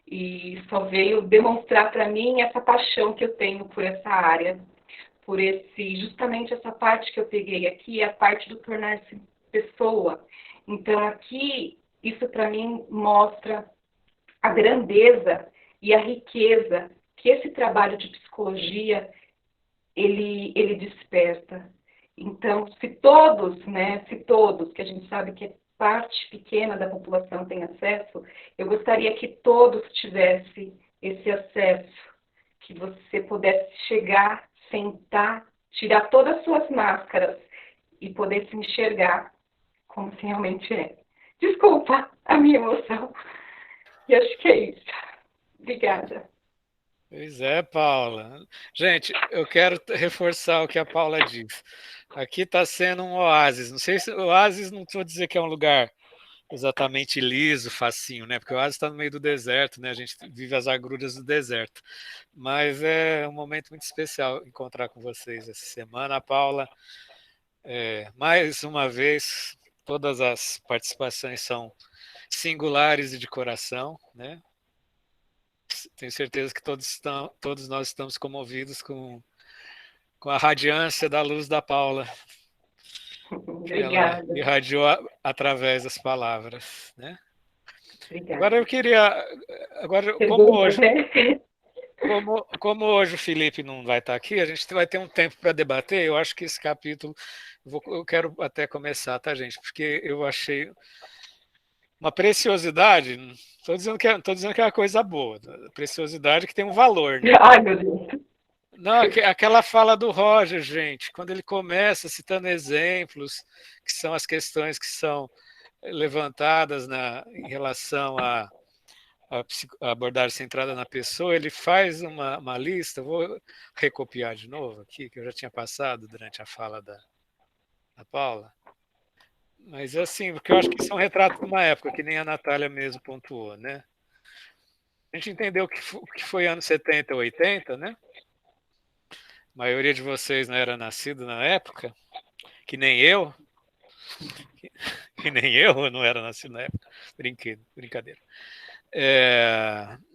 E só veio demonstrar para mim essa paixão que eu tenho por essa área, por justamente essa parte que eu peguei aqui, a parte do tornar-se pessoa. Então, aqui, isso para mim mostra a grandeza e a riqueza que esse trabalho de psicologia, ele desperta. Então, se todos, que a gente sabe que parte pequena da população tem acesso, eu gostaria que todos tivessem esse acesso, que você pudesse chegar, sentar, tirar todas as suas máscaras e poder se enxergar como se realmente é. Desculpa a minha emoção. E acho que é isso. Obrigada. Pois é, Paula. Gente, eu quero reforçar o que a Paula disse. Aqui está sendo um oásis. Não sei se oásis, não estou dizer que é um lugar exatamente liso, facinho, né? Porque o oásis está no meio do deserto, né? A gente vive as agruras do deserto. Mas é um momento muito especial encontrar com vocês essa semana. Paula, mais uma vez, todas as participações são singulares e de coração, né? Tenho certeza que todos nós estamos comovidos com a radiância da luz da Paula, que ela Obrigada. irradiou através das palavras, né? Obrigada. Agora eu queria, como hoje o Felipe não vai estar aqui, a gente vai ter um tempo para debater. Eu acho que esse capítulo eu quero até começar, tá, gente? Porque eu achei uma preciosidade. Estou dizendo que é uma coisa boa, preciosidade que tem um valor, né? Ai, meu Deus. Não, aquela fala do Roger, gente, quando ele começa citando exemplos, que são as questões que são levantadas em relação à abordagem centrada na pessoa, ele faz uma lista, vou recopiar de novo aqui, que eu já tinha passado durante a fala da Paula, mas assim, porque eu acho que isso é um retrato de uma época, que nem a Natália mesmo pontuou, né? A gente entendeu que foi anos 70, 80, né? A maioria de vocês não era nascido na época, que nem eu, eu não era nascido na época, brincadeira.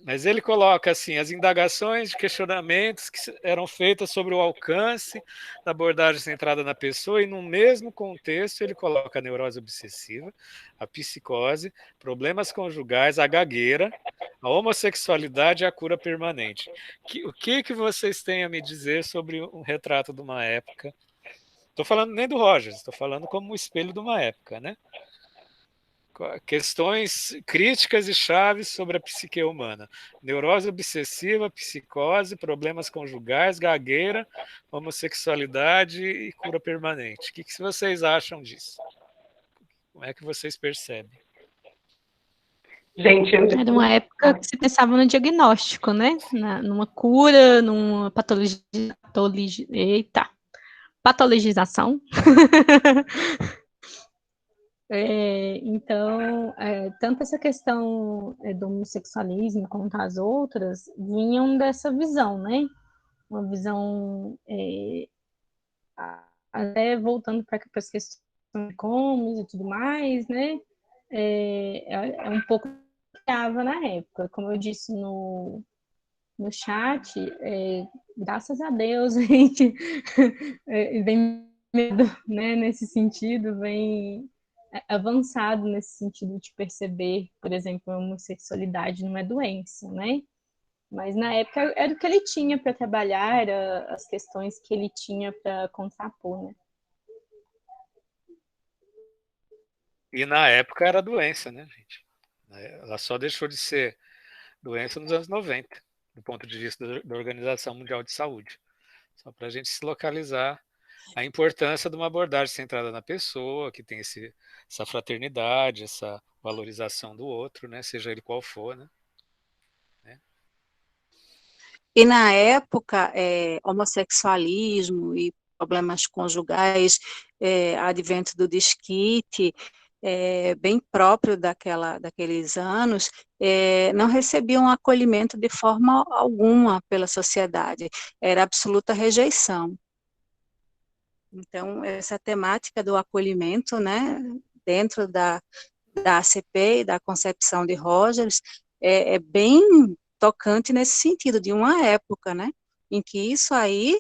Mas ele coloca assim, as indagações de questionamentos que eram feitas sobre o alcance da abordagem centrada na pessoa, e no mesmo contexto ele coloca a neurose obsessiva, a psicose, problemas conjugais, a gagueira, a homossexualidade e a cura permanente. O que vocês têm a me dizer sobre um retrato de uma época? Estou falando nem do Rogers, estou falando como um espelho de uma época, né? Questões críticas e chaves sobre a psique humana: neurose obsessiva, psicose, problemas conjugais, gagueira, homossexualidade e cura permanente. O que vocês acham disso? Como é que vocês percebem? Gente, era uma época que se pensava no diagnóstico, né? Numa cura, numa patologização. Então, tanto essa questão do homossexualismo quanto as outras vinham dessa visão, né? Uma visão, até voltando para as questões de comuns e tudo mais, né? É um pouco que estava na época. Como eu disse no chat, graças a Deus, a gente vem medo, né? Nesse sentido, vem avançado nesse sentido de perceber, por exemplo, a homossexualidade não é doença, né? Mas na época era o que ele tinha para trabalhar, era as questões que ele tinha para contrapor, né? E na época era doença, né, gente? Ela só deixou de ser doença nos anos 90, do ponto de vista da Organização Mundial de Saúde. Só para a gente se localizar a importância de uma abordagem centrada na pessoa, que tem essa fraternidade, essa valorização do outro, né? Seja ele qual for, né? E na época, homossexualismo e problemas conjugais, advento do desquite, bem próprio daqueles anos, não recebiam acolhimento de forma alguma pela sociedade, era absoluta rejeição. Então, essa temática do acolhimento, né, dentro da ACP e da concepção de Rogers, é bem tocante nesse sentido, de uma época, né, em que isso aí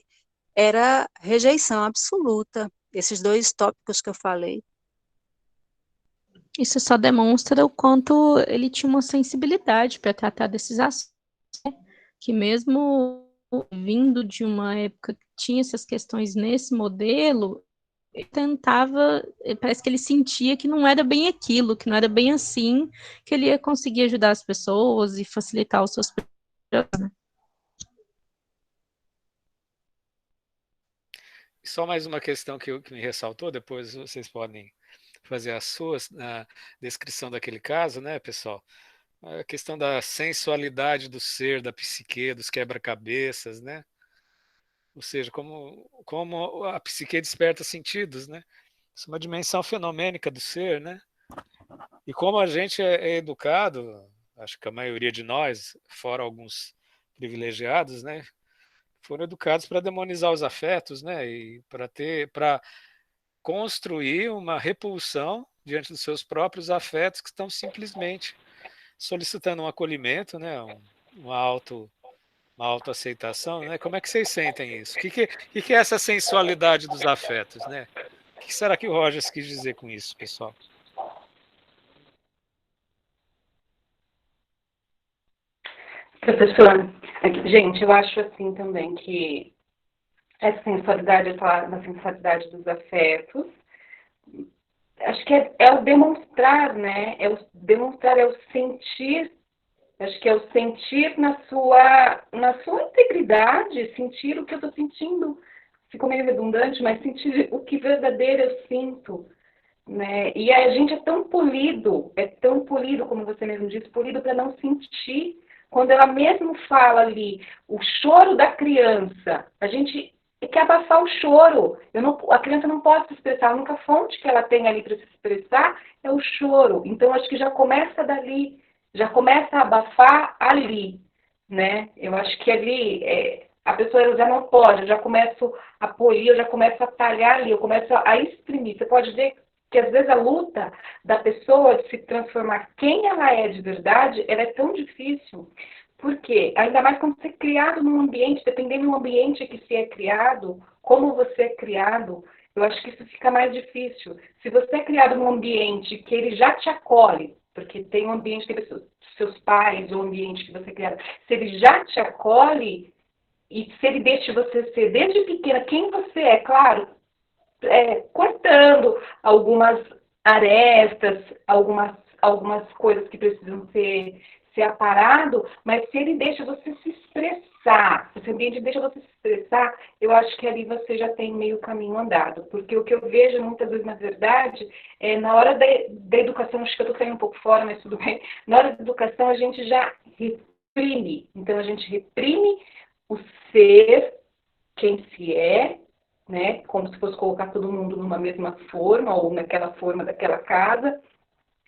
era rejeição absoluta, esses dois tópicos que eu falei. Isso só demonstra o quanto ele tinha uma sensibilidade para tratar desses assuntos, né? Que mesmo vindo de uma época que tinha essas questões nesse modelo, ele tentava, parece que ele sentia que não era bem aquilo, que não era bem assim, que ele ia conseguir ajudar as pessoas e facilitar os seus projetos, né? Só mais uma questão que me ressaltou, depois vocês podem fazer as suas na descrição daquele caso, né, pessoal? A questão da sensualidade do ser, da psique, dos quebra-cabeças, né? Ou seja, como a psique desperta sentidos, né? Isso é uma dimensão fenomênica do ser, né? E como a gente é educado, acho que a maioria de nós, fora alguns privilegiados, né, foram educados para demonizar os afetos, né, e para construir uma repulsão diante dos seus próprios afetos que estão simplesmente solicitando um acolhimento, né, uma uma autoaceitação, né? Como é que vocês sentem isso? O que é essa sensualidade dos afetos, né? O que será que o Rogers quis dizer com isso, pessoal? Professor, gente, eu acho assim também que essa sensualidade, eu falar na sensualidade dos afetos, acho que é o demonstrar, né? É o demonstrar, é o sentir. Acho que é o sentir na sua integridade, sentir o que eu estou sentindo. Ficou meio redundante, mas sentir o que verdadeiro eu sinto. Né? E a gente é tão polido, como você mesmo disse, polido para não sentir. Quando ela mesmo fala ali, o choro da criança, a gente quer abafar o choro. A criança não pode se expressar, a única fonte que ela tem ali para se expressar é o choro. Então, acho que já começa dali, já começa a abafar ali. Né? Eu acho que ali a pessoa já não pode, eu já começo a polir, eu já começo a talhar ali, eu começo a exprimir. Você pode ver que às vezes a luta da pessoa de se transformar quem ela é de verdade, ela é tão difícil. Por quê? Ainda mais quando você é criado num ambiente, dependendo do ambiente que se é criado, como você é criado, eu acho que isso fica mais difícil. Se você é criado num ambiente que ele já te acolhe, porque tem um ambiente que tem seus pais, ou um ambiente que você é criado, se ele já te acolhe, e se ele deixa você ser desde pequena quem você é, claro, cortando algumas arestas, algumas coisas que precisam ser aparado, mas se ele deixa você se expressar, se o ambiente deixa você se expressar, eu acho que ali você já tem meio caminho andado, porque o que eu vejo muitas vezes, na verdade, na hora da educação, acho que eu estou saindo um pouco fora, mas tudo bem, na hora da educação a gente já reprime, então a gente reprime o ser, quem se é, né, como se fosse colocar todo mundo numa mesma forma ou naquela forma daquela casa.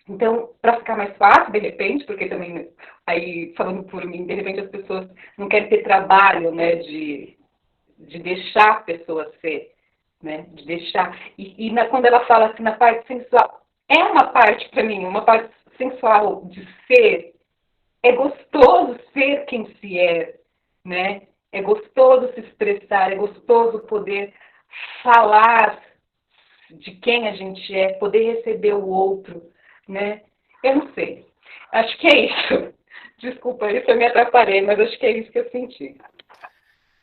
Então, para ficar mais fácil, de repente, porque também, aí falando por mim, de repente as pessoas não querem ter trabalho, né, de deixar a pessoa ser, né, de deixar. Quando ela fala assim, na parte sensual, é uma parte, para mim, uma parte sensual de ser, é gostoso ser quem se é, né? É gostoso se expressar, é gostoso poder falar de quem a gente é, poder receber o outro, né? Eu não sei. Acho que é isso. Desculpa aí se eu me atrapalhei, mas acho que é isso que eu senti.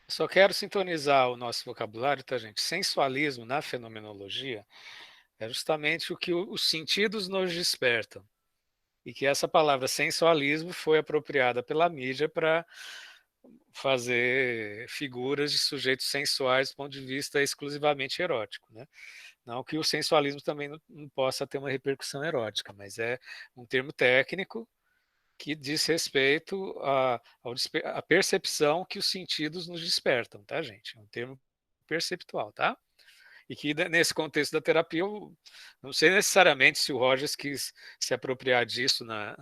Só quero sintonizar o nosso vocabulário, tá, gente? Sensualismo na fenomenologia é justamente o que os sentidos nos despertam. E que essa palavra sensualismo foi apropriada pela mídia para fazer figuras de sujeitos sensuais do ponto de vista exclusivamente erótico, né? Não que o sensualismo também não possa ter uma repercussão erótica, mas é um termo técnico que diz respeito à percepção que os sentidos nos despertam, tá, gente? É um termo perceptual, tá? E que nesse contexto da terapia, eu não sei necessariamente se o Rogers quis se apropriar disso na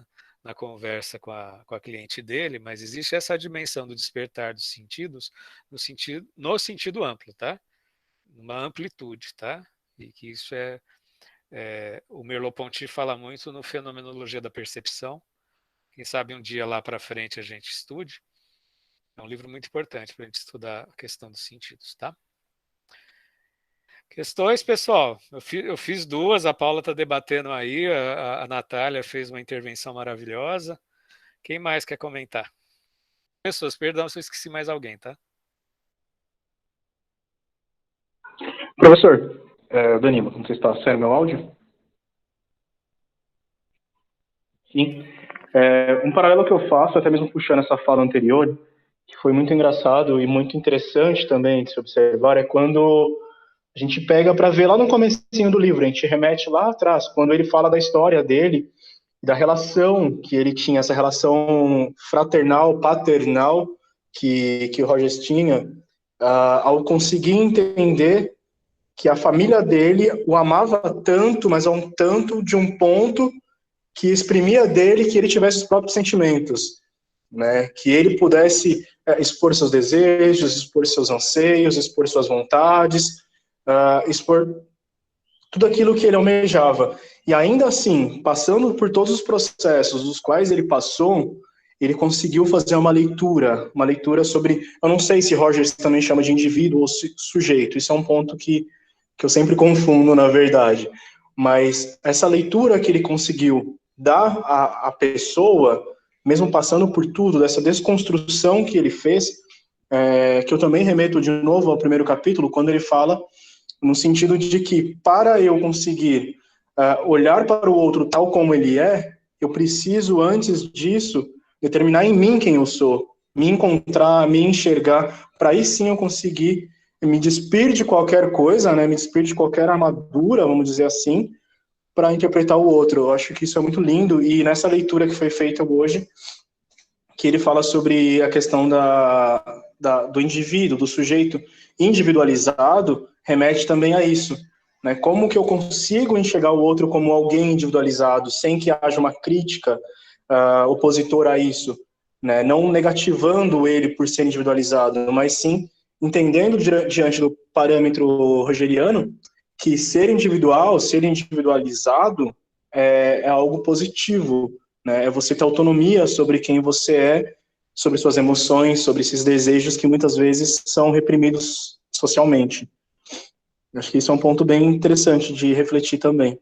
conversa com a cliente dele, mas existe essa dimensão do despertar dos sentidos no sentido amplo, tá? Uma amplitude, tá? E que isso o Merleau-Ponty fala muito no Fenomenologia da Percepção. Quem sabe um dia lá para frente a gente estude. É um livro muito importante para a gente estudar a questão dos sentidos, tá? Questões, pessoal? Eu fiz duas, a Paula está debatendo aí, a Natália fez uma intervenção maravilhosa. Quem mais quer comentar? Pessoas, perdão se eu esqueci mais alguém, tá? Professor, Danilo, não sei se está saindo meu áudio. Sim. Um paralelo que eu faço, até mesmo puxando essa fala anterior, que foi muito engraçado e muito interessante também de se observar, é quando a gente pega para ver lá no comecinho do livro, a gente remete lá atrás, quando ele fala da história dele, da relação que ele tinha, essa relação fraternal, paternal que o Rogers tinha, ao conseguir entender que a família dele o amava tanto, mas a um tanto de um ponto que exprimia dele que ele tivesse os próprios sentimentos, né? Que ele pudesse expor seus desejos, expor seus anseios, expor suas vontades, expor tudo aquilo que ele almejava. E ainda assim, passando por todos os processos dos quais ele passou, ele conseguiu fazer uma leitura sobre, eu não sei se Rogers também chama de indivíduo ou sujeito, isso é um ponto que eu sempre confundo, na verdade, mas essa leitura que ele conseguiu dar à pessoa, mesmo passando por tudo, dessa desconstrução que ele fez, que eu também remeto de novo ao primeiro capítulo, quando ele fala no sentido de que, para eu conseguir olhar para o outro tal como ele é, eu preciso, antes disso, determinar em mim quem eu sou, me encontrar, me enxergar, para aí sim eu conseguir me despir de qualquer coisa, né, me despir de qualquer armadura, vamos dizer assim, para interpretar o outro. Eu acho que isso é muito lindo, e nessa leitura que foi feita hoje, que ele fala sobre a questão do indivíduo, do sujeito individualizado, remete também a isso, né? Como que eu consigo enxergar o outro como alguém individualizado, sem que haja uma crítica opositora a isso, né? Não negativando ele por ser individualizado, mas sim entendendo diante do parâmetro rogeriano que ser individual, ser individualizado é algo positivo, né? É você ter autonomia sobre quem você é, sobre suas emoções, sobre esses desejos que muitas vezes são reprimidos socialmente. Acho que isso é um ponto bem interessante de refletir também.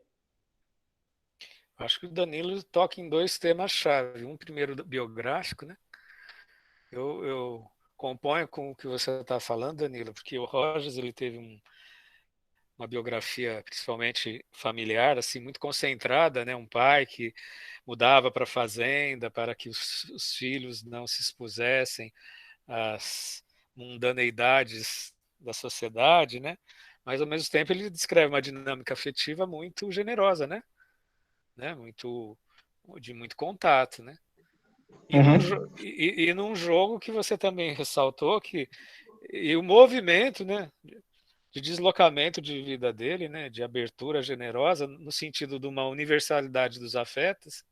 Acho que o Danilo toca em dois temas-chave. Um primeiro biográfico, né? Eu componho com o que você está falando, Danilo, porque o Rogers ele teve uma biografia, principalmente familiar, assim, muito concentrada, né? Um pai que mudava para a fazenda para que os filhos não se expusessem às mundaneidades da sociedade, né? Mas ao mesmo tempo ele descreve uma dinâmica afetiva muito generosa, né? De muito contato, né? E num jogo que você também ressaltou e o movimento, né, de deslocamento de vida dele, né, de abertura generosa no sentido de uma universalidade dos afetos,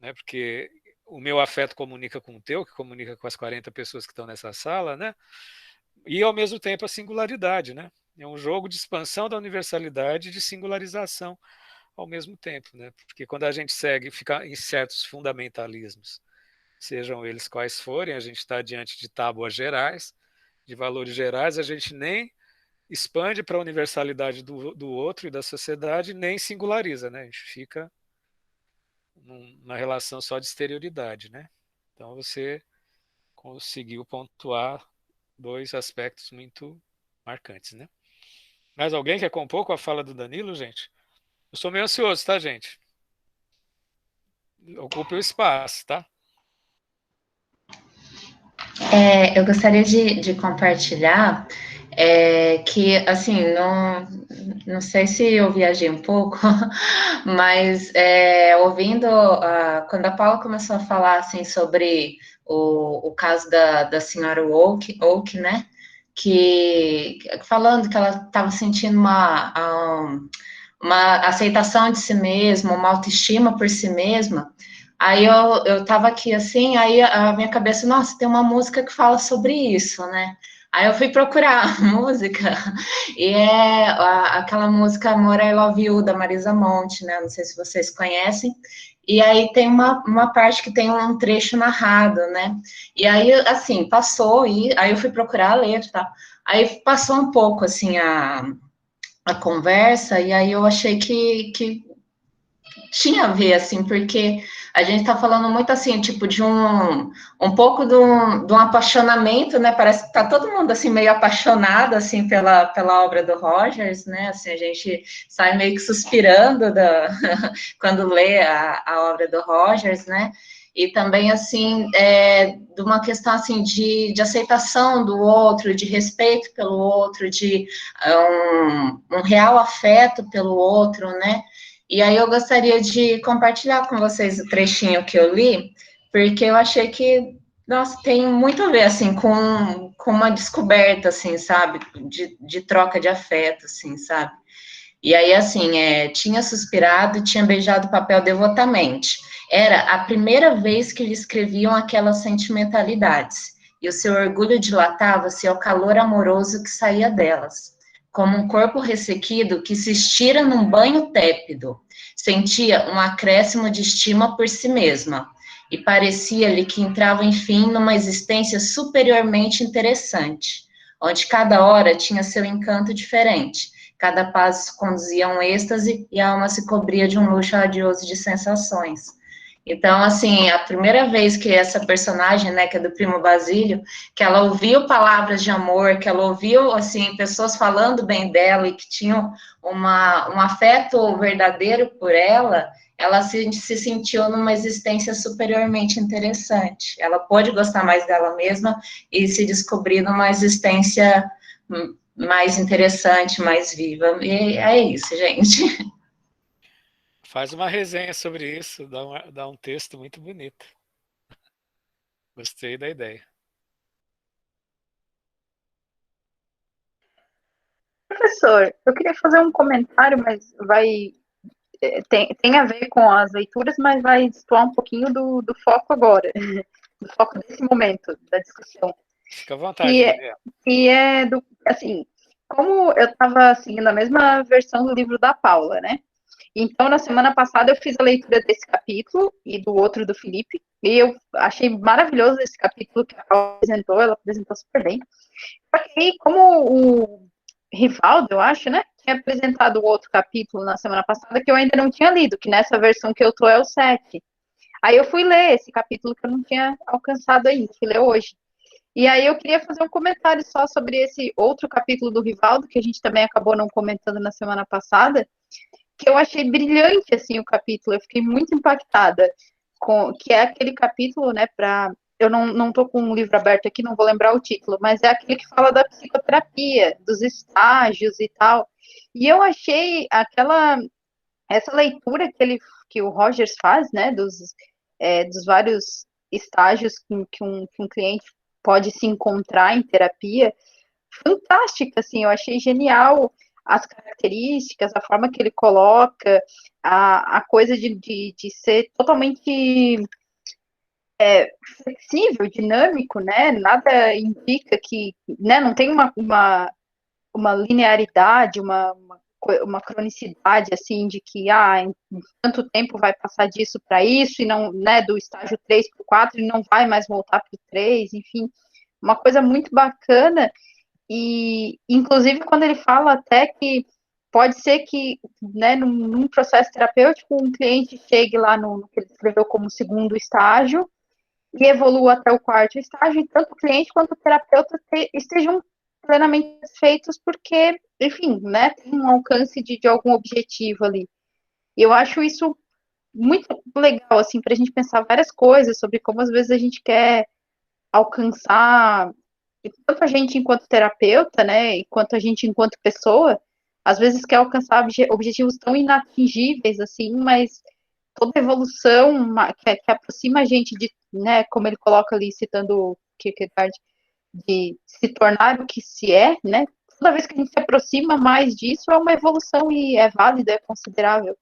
né, porque o meu afeto comunica com o teu, que comunica com as 40 pessoas que estão nessa sala, né, e ao mesmo tempo a singularidade, né? É um jogo de expansão da universalidade e de singularização ao mesmo tempo, né? Porque quando a gente fica em certos fundamentalismos, sejam eles quais forem, a gente está diante de tábuas gerais, de valores gerais, a gente nem expande para a universalidade do outro e da sociedade, nem singulariza, né? A gente fica numa relação só de exterioridade, né? Então você conseguiu pontuar dois aspectos muito marcantes, né? Mais alguém quer compor com a fala do Danilo, gente? Eu sou meio ansioso, tá, gente? Ocupe o espaço, tá? Eu gostaria de compartilhar que, assim, não sei se eu viajei um pouco, mas ouvindo, quando a Paula começou a falar, assim, sobre o caso da senhora Oak, né, falando que ela estava sentindo uma aceitação de si mesma, uma autoestima por si mesma. Aí eu tava aqui assim, aí a minha cabeça, nossa, tem uma música que fala sobre isso, né? Aí eu fui procurar a música, e é aquela música Amor, I Love You, da Marisa Monte, né? Não sei se vocês conhecem. E aí tem uma parte que tem um trecho narrado, né? E aí, assim, passou, e aí eu fui procurar a letra, tá? Aí passou um pouco, assim, a conversa, e aí eu achei que tinha a ver, assim, porque a gente tá falando muito, assim, tipo, de um pouco de um apaixonamento, né, parece que tá todo mundo, assim, meio apaixonado, assim, pela obra do Rogers, né, assim, a gente sai meio que suspirando quando lê a obra do Rogers, né, e também, assim, de uma questão, assim, de aceitação do outro, de respeito pelo outro, de um real afeto pelo outro, né, e aí eu gostaria de compartilhar com vocês o trechinho que eu li, porque eu achei que, nossa, tem muito a ver, assim, com uma descoberta, assim, sabe, de troca de afeto, assim, sabe. E aí, assim, tinha suspirado e tinha beijado o papel devotamente. Era a primeira vez que lhe escreviam aquelas sentimentalidades, e o seu orgulho dilatava-se ao calor amoroso que saía delas, como um corpo ressequido que se estira num banho tépido. Sentia um acréscimo de estima por si mesma, e parecia-lhe que entrava, enfim, numa existência superiormente interessante, onde cada hora tinha seu encanto diferente, cada passo conduzia a um êxtase e a alma se cobria de um luxo radioso de sensações. Então, assim, a primeira vez que essa personagem, né, que é do Primo Basílio, que ela ouviu palavras de amor, que ela ouviu, assim, pessoas falando bem dela e que tinham um afeto verdadeiro por ela se sentiu numa existência superiormente interessante. Ela pôde gostar mais dela mesma e se descobrir numa existência mais interessante, mais viva. E é isso, gente. Faz uma resenha sobre isso, dá um texto muito bonito. Gostei da ideia. Professor, eu queria fazer um comentário, mas tem a ver com as leituras, mas vai destoar um pouquinho do foco agora, do foco desse momento da discussão. Fica à vontade, Daniel. Que é assim, como eu estava seguindo a mesma versão do livro da Paula, né? Então, na semana passada, eu fiz a leitura desse capítulo e do outro do Felipe, e eu achei maravilhoso esse capítulo que a Paula apresentou, ela apresentou super bem. Só que aí, como o Rivaldo, eu acho, né, tinha apresentado o outro capítulo na semana passada que eu ainda não tinha lido, que nessa versão que eu tô é o 7. Aí eu fui ler esse capítulo que eu não tinha alcançado ainda, fui ler hoje. E aí eu queria fazer um comentário só sobre esse outro capítulo do Rivaldo, que a gente também acabou não comentando na semana passada, que eu achei brilhante, assim, o capítulo, eu fiquei muito impactada, que é aquele capítulo, né, eu não tô com um livro aberto aqui, não vou lembrar o título, mas é aquele que fala da psicoterapia, dos estágios e tal, e eu achei essa leitura que o Rogers faz, né, dos vários estágios que um cliente pode se encontrar em terapia, fantástica, assim, eu achei genial as características, a forma que ele coloca, a coisa de ser totalmente flexível, dinâmico, né, nada indica que, né, não tem uma linearidade, uma cronicidade, assim, de que, em tanto tempo vai passar disso para isso, e não, né, do estágio 3 para o 4, e não vai mais voltar para o 3, enfim, uma coisa muito bacana, e, inclusive, quando ele fala até que pode ser que, né, num processo terapêutico, um cliente chegue lá no que ele descreveu como segundo estágio, e evolua até o quarto estágio, e tanto o cliente quanto o terapeuta estejam plenamente satisfeitos porque, enfim, né, tem um alcance de algum objetivo ali. E eu acho isso muito legal, assim, para a gente pensar várias coisas sobre como às vezes a gente quer alcançar, e tanto a gente enquanto terapeuta, né, e quanto a gente enquanto pessoa, às vezes quer alcançar objetivos tão inatingíveis, assim, mas toda evolução que aproxima a gente de, né, como ele coloca ali, citando o Kierkegaard, de se tornar o que se é, né? Toda vez que a gente se aproxima mais disso, é uma evolução e é válida, é considerável.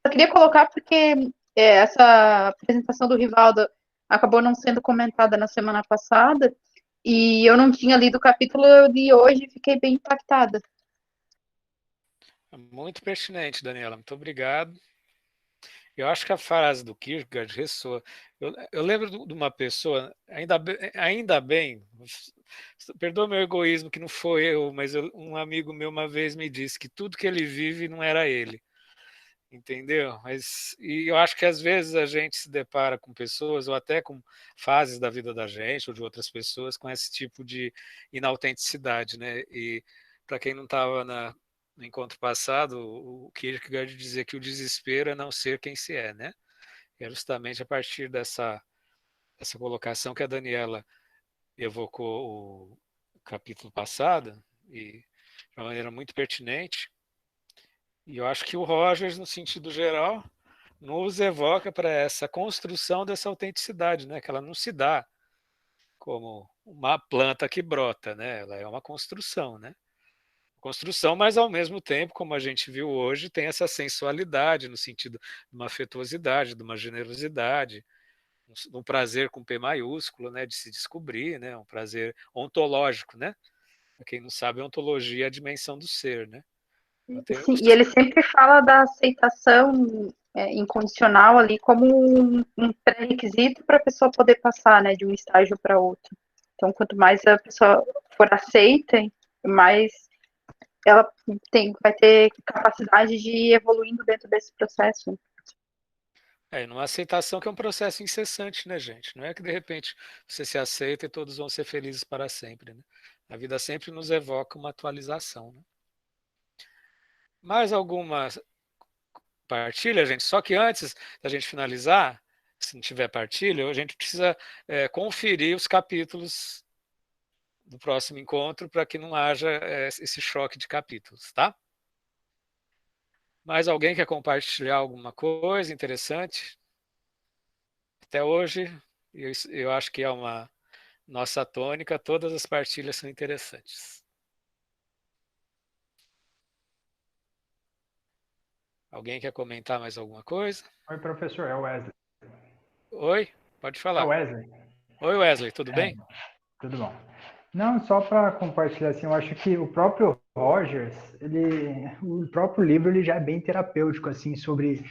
Eu queria colocar porque essa apresentação do Rivaldo acabou não sendo comentada na semana passada, e eu não tinha lido o capítulo, eu li hoje e fiquei bem impactada. Muito pertinente, Daniela, muito obrigado. Eu acho que a frase do Kierkegaard ressoa. Eu lembro de uma pessoa, ainda bem, perdoa meu egoísmo, que não foi eu, mas um amigo meu uma vez me disse que tudo que ele vive não era ele. Entendeu? E eu acho que às vezes a gente se depara com pessoas, ou até com fases da vida da gente, ou de outras pessoas, com esse tipo de inautenticidade, né? E para quem não estava no encontro passado, o Kierkegaard dizia que o desespero é não ser quem se é, né? E é justamente a partir dessa colocação que a Daniela evocou o capítulo passado, e de uma maneira muito pertinente. E eu acho que o Rogers, no sentido geral, nos evoca para essa construção dessa autenticidade, né? Que ela não se dá como uma planta que brota, né? Ela é uma construção, né? Construção, mas ao mesmo tempo, como a gente viu hoje, tem essa sensualidade no sentido de uma afetuosidade, de uma generosidade, um prazer com P maiúsculo, né? De se descobrir, né? Um prazer ontológico, né? Para quem não sabe, ontologia é a dimensão do ser, né? Sim, e ele sempre fala da aceitação incondicional ali como um pré-requisito para a pessoa poder passar, né, de um estágio para outro. Então, quanto mais a pessoa for aceita, mais ela vai ter capacidade de ir evoluindo dentro desse processo. Numa aceitação que é um processo incessante, né, gente? Não é que de repente você se aceita e todos vão ser felizes para sempre, né? A vida sempre nos evoca uma atualização, né? Mais alguma partilha, gente? Só que antes da gente finalizar, se não tiver partilha, a gente precisa conferir os capítulos do próximo encontro para que não haja esse choque de capítulos, tá? Mais alguém quer compartilhar alguma coisa interessante? Até hoje, eu acho que é uma nossa tônica, todas as partilhas são interessantes. Alguém quer comentar mais alguma coisa? Oi, professor, é o Wesley. Oi, pode falar. É o Wesley. Oi, Wesley, tudo bem? Tudo bom. Não, só para compartilhar, assim, eu acho que o próprio Rogers, o próprio livro, ele já é bem terapêutico, assim, sobre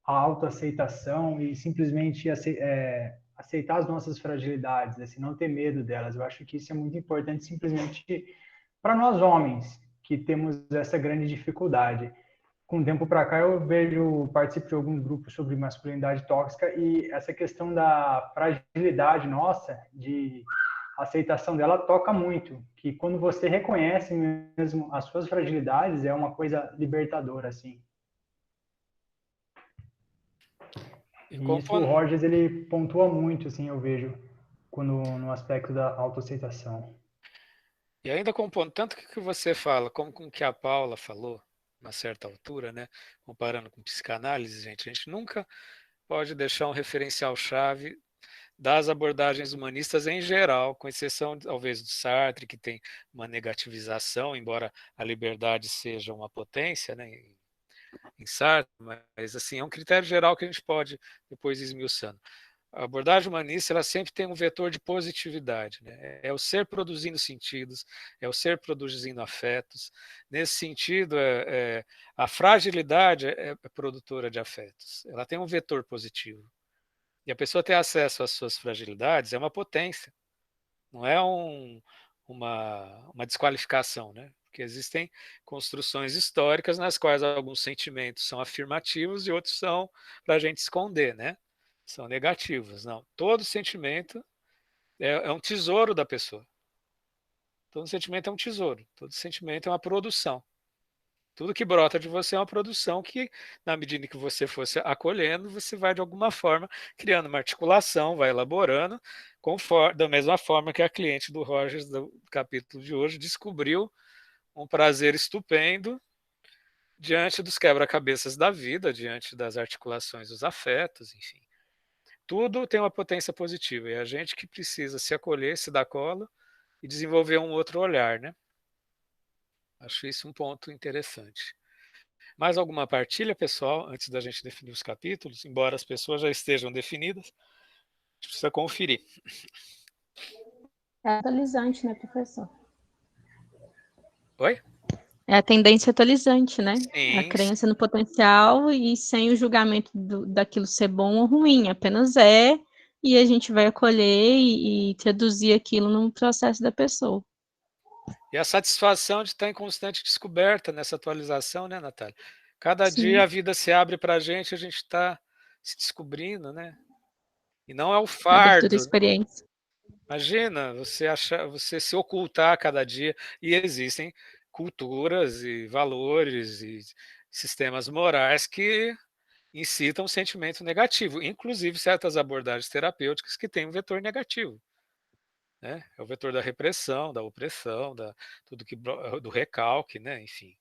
a autoaceitação e simplesmente aceitar as nossas fragilidades, assim, não ter medo delas. Eu acho que isso é muito importante, simplesmente para nós homens, que temos essa grande dificuldade. Com o tempo para cá, eu participo de alguns grupos sobre masculinidade tóxica e essa questão da fragilidade nossa, de aceitação dela, toca muito. Que quando você reconhece mesmo as suas fragilidades, é uma coisa libertadora, assim. E isso o Rogers, ele pontua muito, assim, eu vejo, no aspecto da autoaceitação. E ainda compondo, tanto que você fala, como com que a Paula falou, uma certa altura, né? Comparando com psicanálise, a gente nunca pode deixar um referencial-chave das abordagens humanistas em geral, com exceção, talvez, do Sartre, que tem uma negativização, embora a liberdade seja uma potência, né? Em Sartre, mas assim, é um critério geral que a gente pode depois esmiuçando. A abordagem humanista, ela sempre tem um vetor de positividade, né? É o ser produzindo sentidos, é o ser produzindo afetos. Nesse sentido, a fragilidade é produtora de afetos. Ela tem um vetor positivo. E a pessoa ter acesso às suas fragilidades é uma potência, não é uma desqualificação, né? Porque existem construções históricas nas quais alguns sentimentos são afirmativos e outros são para a gente esconder, né? São negativos. Não, todo sentimento é um tesouro da pessoa. Todo sentimento é um tesouro. Todo sentimento é uma produção. Tudo que brota de você é uma produção que, na medida que você fosse acolhendo, você vai, de alguma forma, criando uma articulação, vai elaborando, da mesma forma que a cliente do Rogers, do capítulo de hoje, descobriu um prazer estupendo diante dos quebra-cabeças da vida, diante das articulações dos afetos, enfim. Tudo tem uma potência positiva, e a gente que precisa se acolher, se dar cola, e desenvolver um outro olhar, né? Acho isso um ponto interessante. Mais alguma partilha, pessoal, antes da gente definir os capítulos? Embora as pessoas já estejam definidas, a gente precisa conferir. É atualizante, né, professor? Oi? É a tendência atualizante, né? Sim, A crença no potencial e sem o julgamento daquilo ser bom ou ruim, apenas é, e a gente vai acolher e traduzir aquilo no processo da pessoa. e a satisfação de estar em constante descoberta nessa atualização, né, Natália? Cada Sim. dia a vida se abre para a gente está se descobrindo, né? E não é o Abertura à fardo. experiência. Imagina você se ocultar a cada dia, e existem culturas e valores e sistemas morais que incitam um sentimento negativo, inclusive certas abordagens terapêuticas que têm um vetor negativo, né? É o vetor da repressão, da opressão, do recalque, né? Enfim.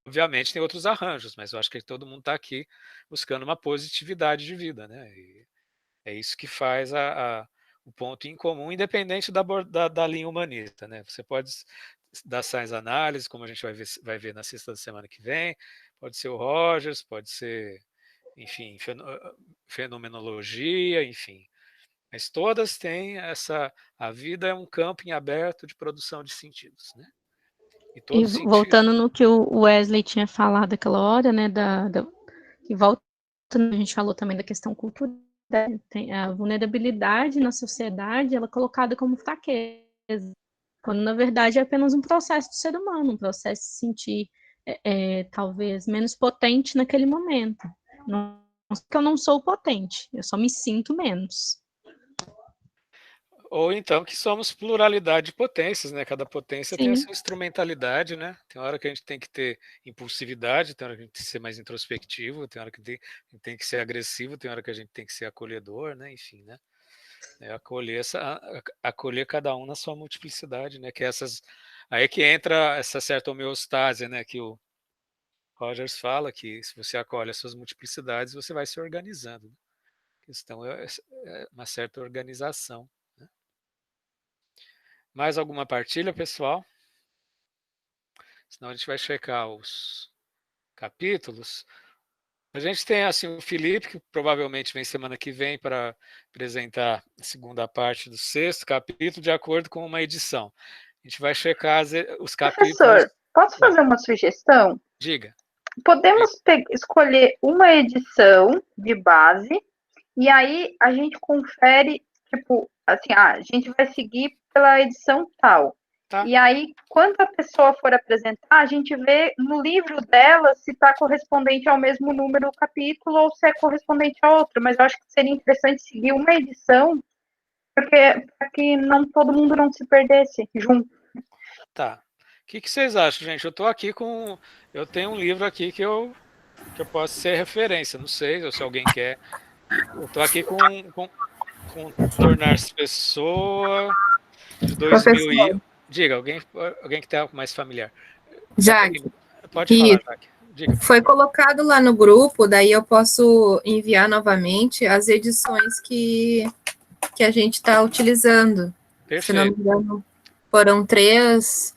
Obviamente tem outros arranjos, mas eu acho que todo mundo está aqui buscando uma positividade de vida, né? E é isso que faz o ponto em comum, independente da linha humanista, né? Você pode dar Science Analysis, como a gente vai ver na sexta da semana que vem, pode ser o Rogers, pode ser, enfim, fenomenologia, enfim. Mas todas têm a vida é um campo em aberto de produção de sentidos, né? E E todo sentido... voltando no que o Wesley tinha falado aquela hora, né, e voltando, a gente falou também da questão cultural, tem a vulnerabilidade na sociedade, ela é colocada como fraqueza, quando na verdade é apenas um processo do ser humano, um processo de se sentir talvez menos potente naquele momento. Não que eu não sou potente, eu só me sinto menos. Ou então que somos pluralidade de potências, né? Cada potência tem a Sim. sua instrumentalidade, né? Tem hora que a gente tem que ter impulsividade, tem hora que a gente tem que ser mais introspectivo, tem hora que a gente tem que ser agressivo, tem hora que a gente tem que ser acolhedor, né? Enfim, né? Acolher cada um na sua multiplicidade, né? Que aí que entra essa certa homeostase, né? Que o Rogers fala que se você acolhe as suas multiplicidades, você vai se organizando. A questão é uma certa organização. Mais alguma partilha, pessoal? Senão a gente vai checar os capítulos. A gente tem assim o Felipe, que provavelmente vem semana que vem para apresentar a segunda parte do sexto capítulo, de acordo com uma edição. A gente vai checar os capítulos. Professor, posso fazer uma sugestão? Diga. Podemos escolher uma edição de base e aí a gente confere, tipo, assim, a gente vai seguir pela edição tal. Tá. E aí, quando a pessoa for apresentar, a gente vê no livro dela se está correspondente ao mesmo número do capítulo ou se é correspondente a outro. Mas eu acho que seria interessante seguir uma edição, porque para que todo mundo não se perdesse junto. Tá. O que vocês acham, gente? Eu tenho um livro aqui que eu posso ser referência. Não sei se alguém quer. Eu estou aqui com Tornar-se Pessoa de 2000 Diga, alguém que está mais familiar. Jaque. Pode falar, Jaque. Diga. Foi colocado lá no grupo, daí eu posso enviar novamente as edições que a gente está utilizando. Perfeito. Se não me engano, foram três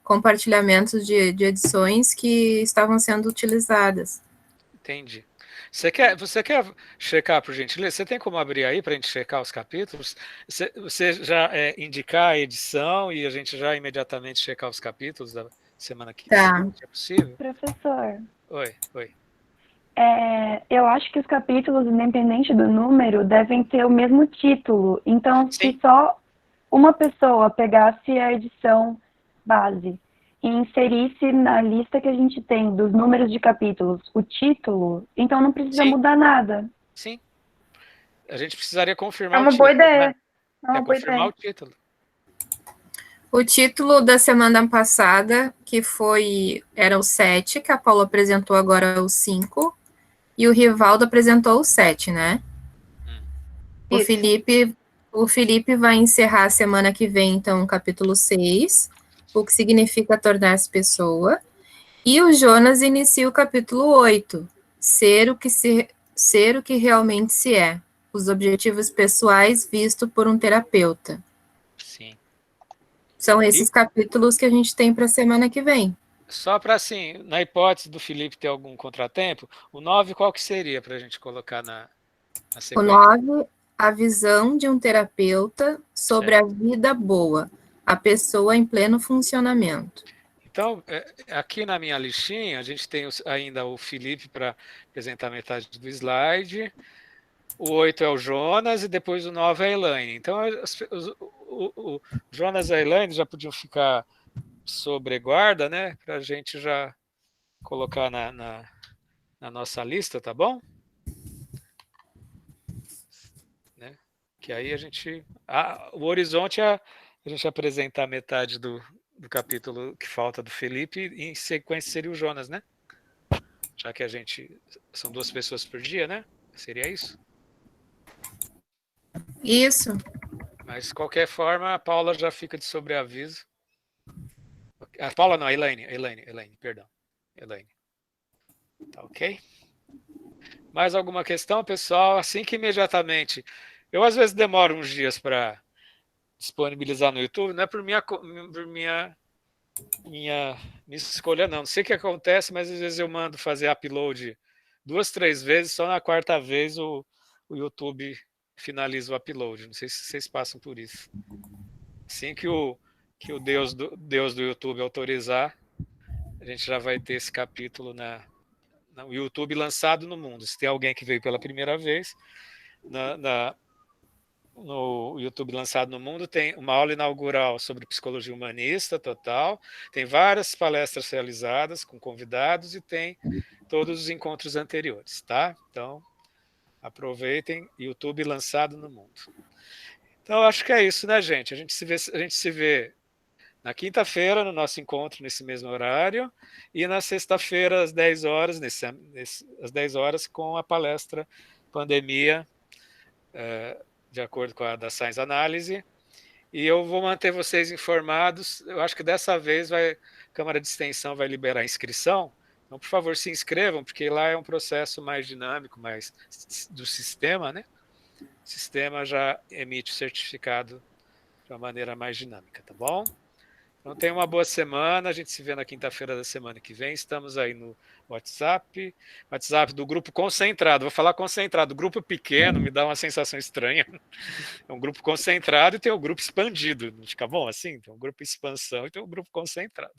compartilhamentos de edições que estavam sendo utilizadas. Entendi. Você quer checar, por gentileza? Você tem como abrir aí para a gente checar os capítulos? Você já indicar a edição e a gente já imediatamente checar os capítulos da semana que vem? É possível? Professor. Oi. Eu acho que os capítulos, independente do número, devem ter o mesmo título. Então, se só uma pessoa pegasse a edição base e inserisse na lista que a gente tem dos números de capítulos o título, então não precisa mudar nada. Sim. A gente precisaria confirmar o título. Boa ideia. Né? É uma boa confirmar ideia. O título. O título da semana passada, que era o 7, que a Paula apresentou agora o 5, e o Rivaldo apresentou o 7, né? O Felipe vai encerrar a semana que vem, então, o capítulo 6, o que significa tornar-se pessoa, e o Jonas inicia o capítulo 8, ser o que realmente se é. os objetivos pessoais visto por um terapeuta. Sim. São esses capítulos que a gente tem para a semana que vem. Só para, assim, na hipótese do Felipe ter algum contratempo, o 9 qual que seria para a gente colocar na sequência? O 9, a visão de um terapeuta sobre a vida boa, a pessoa em pleno funcionamento. Então, aqui na minha listinha, a gente tem ainda o Felipe para apresentar metade do slide, o 8 é o Jonas e depois o 9 é a Elaine. Então, o Jonas e a Elaine já podiam ficar sobre guarda, né, para a gente já colocar na nossa lista, tá bom? Né? Que aí a gente... o horizonte é a gente apresentar metade do capítulo que falta do Felipe, e em sequência seria o Jonas, né? Já que a gente... São 2 pessoas por dia, né? Seria isso? Isso. Mas, de qualquer forma, a Paula já fica de sobreaviso. A Paula não, a Elaine, perdão. Elaine. Tá ok? Mais alguma questão, pessoal? Assim que imediatamente... Eu, às vezes, demoro uns dias para disponibilizar no YouTube, não é por minha escolha, não. Não sei o que acontece, mas às vezes eu mando fazer upload 2, 3 vezes, só na 4ª vez o YouTube finaliza o upload. Não sei se vocês passam por isso. Assim que o Deus do YouTube autorizar, a gente já vai ter esse capítulo no YouTube lançado no mundo. Se tem alguém que veio pela primeira vez, no YouTube lançado no mundo, tem uma aula inaugural sobre psicologia humanista total, tem várias palestras realizadas com convidados e tem todos os encontros anteriores, tá? Então, aproveitem, YouTube lançado no mundo. Então, acho que é isso, né, gente? A gente se vê na quinta-feira, no nosso encontro, nesse mesmo horário, e na sexta-feira, às 10 horas, às 10 horas, com a palestra Pandemia, de acordo com a da Science Analysis, e eu vou manter vocês informados. Eu acho que dessa vez a Câmara de Extensão vai liberar a inscrição, então, por favor, se inscrevam, porque lá é um processo mais dinâmico, mais do sistema, né? O sistema já emite o certificado de uma maneira mais dinâmica, tá bom? Então, tenha uma boa semana, a gente se vê na quinta-feira da semana que vem, estamos aí no WhatsApp do grupo concentrado, vou falar concentrado, grupo pequeno me dá uma sensação estranha, é um grupo concentrado e tem o grupo expandido, não fica bom assim? Tem um grupo expansão e tem um grupo concentrado.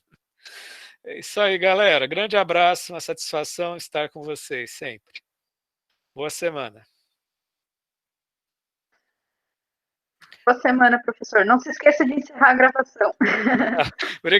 É isso aí, galera, grande abraço, uma satisfação estar com vocês sempre. Boa semana. Boa semana, professor. Não se esqueça de encerrar a gravação. Obrigado.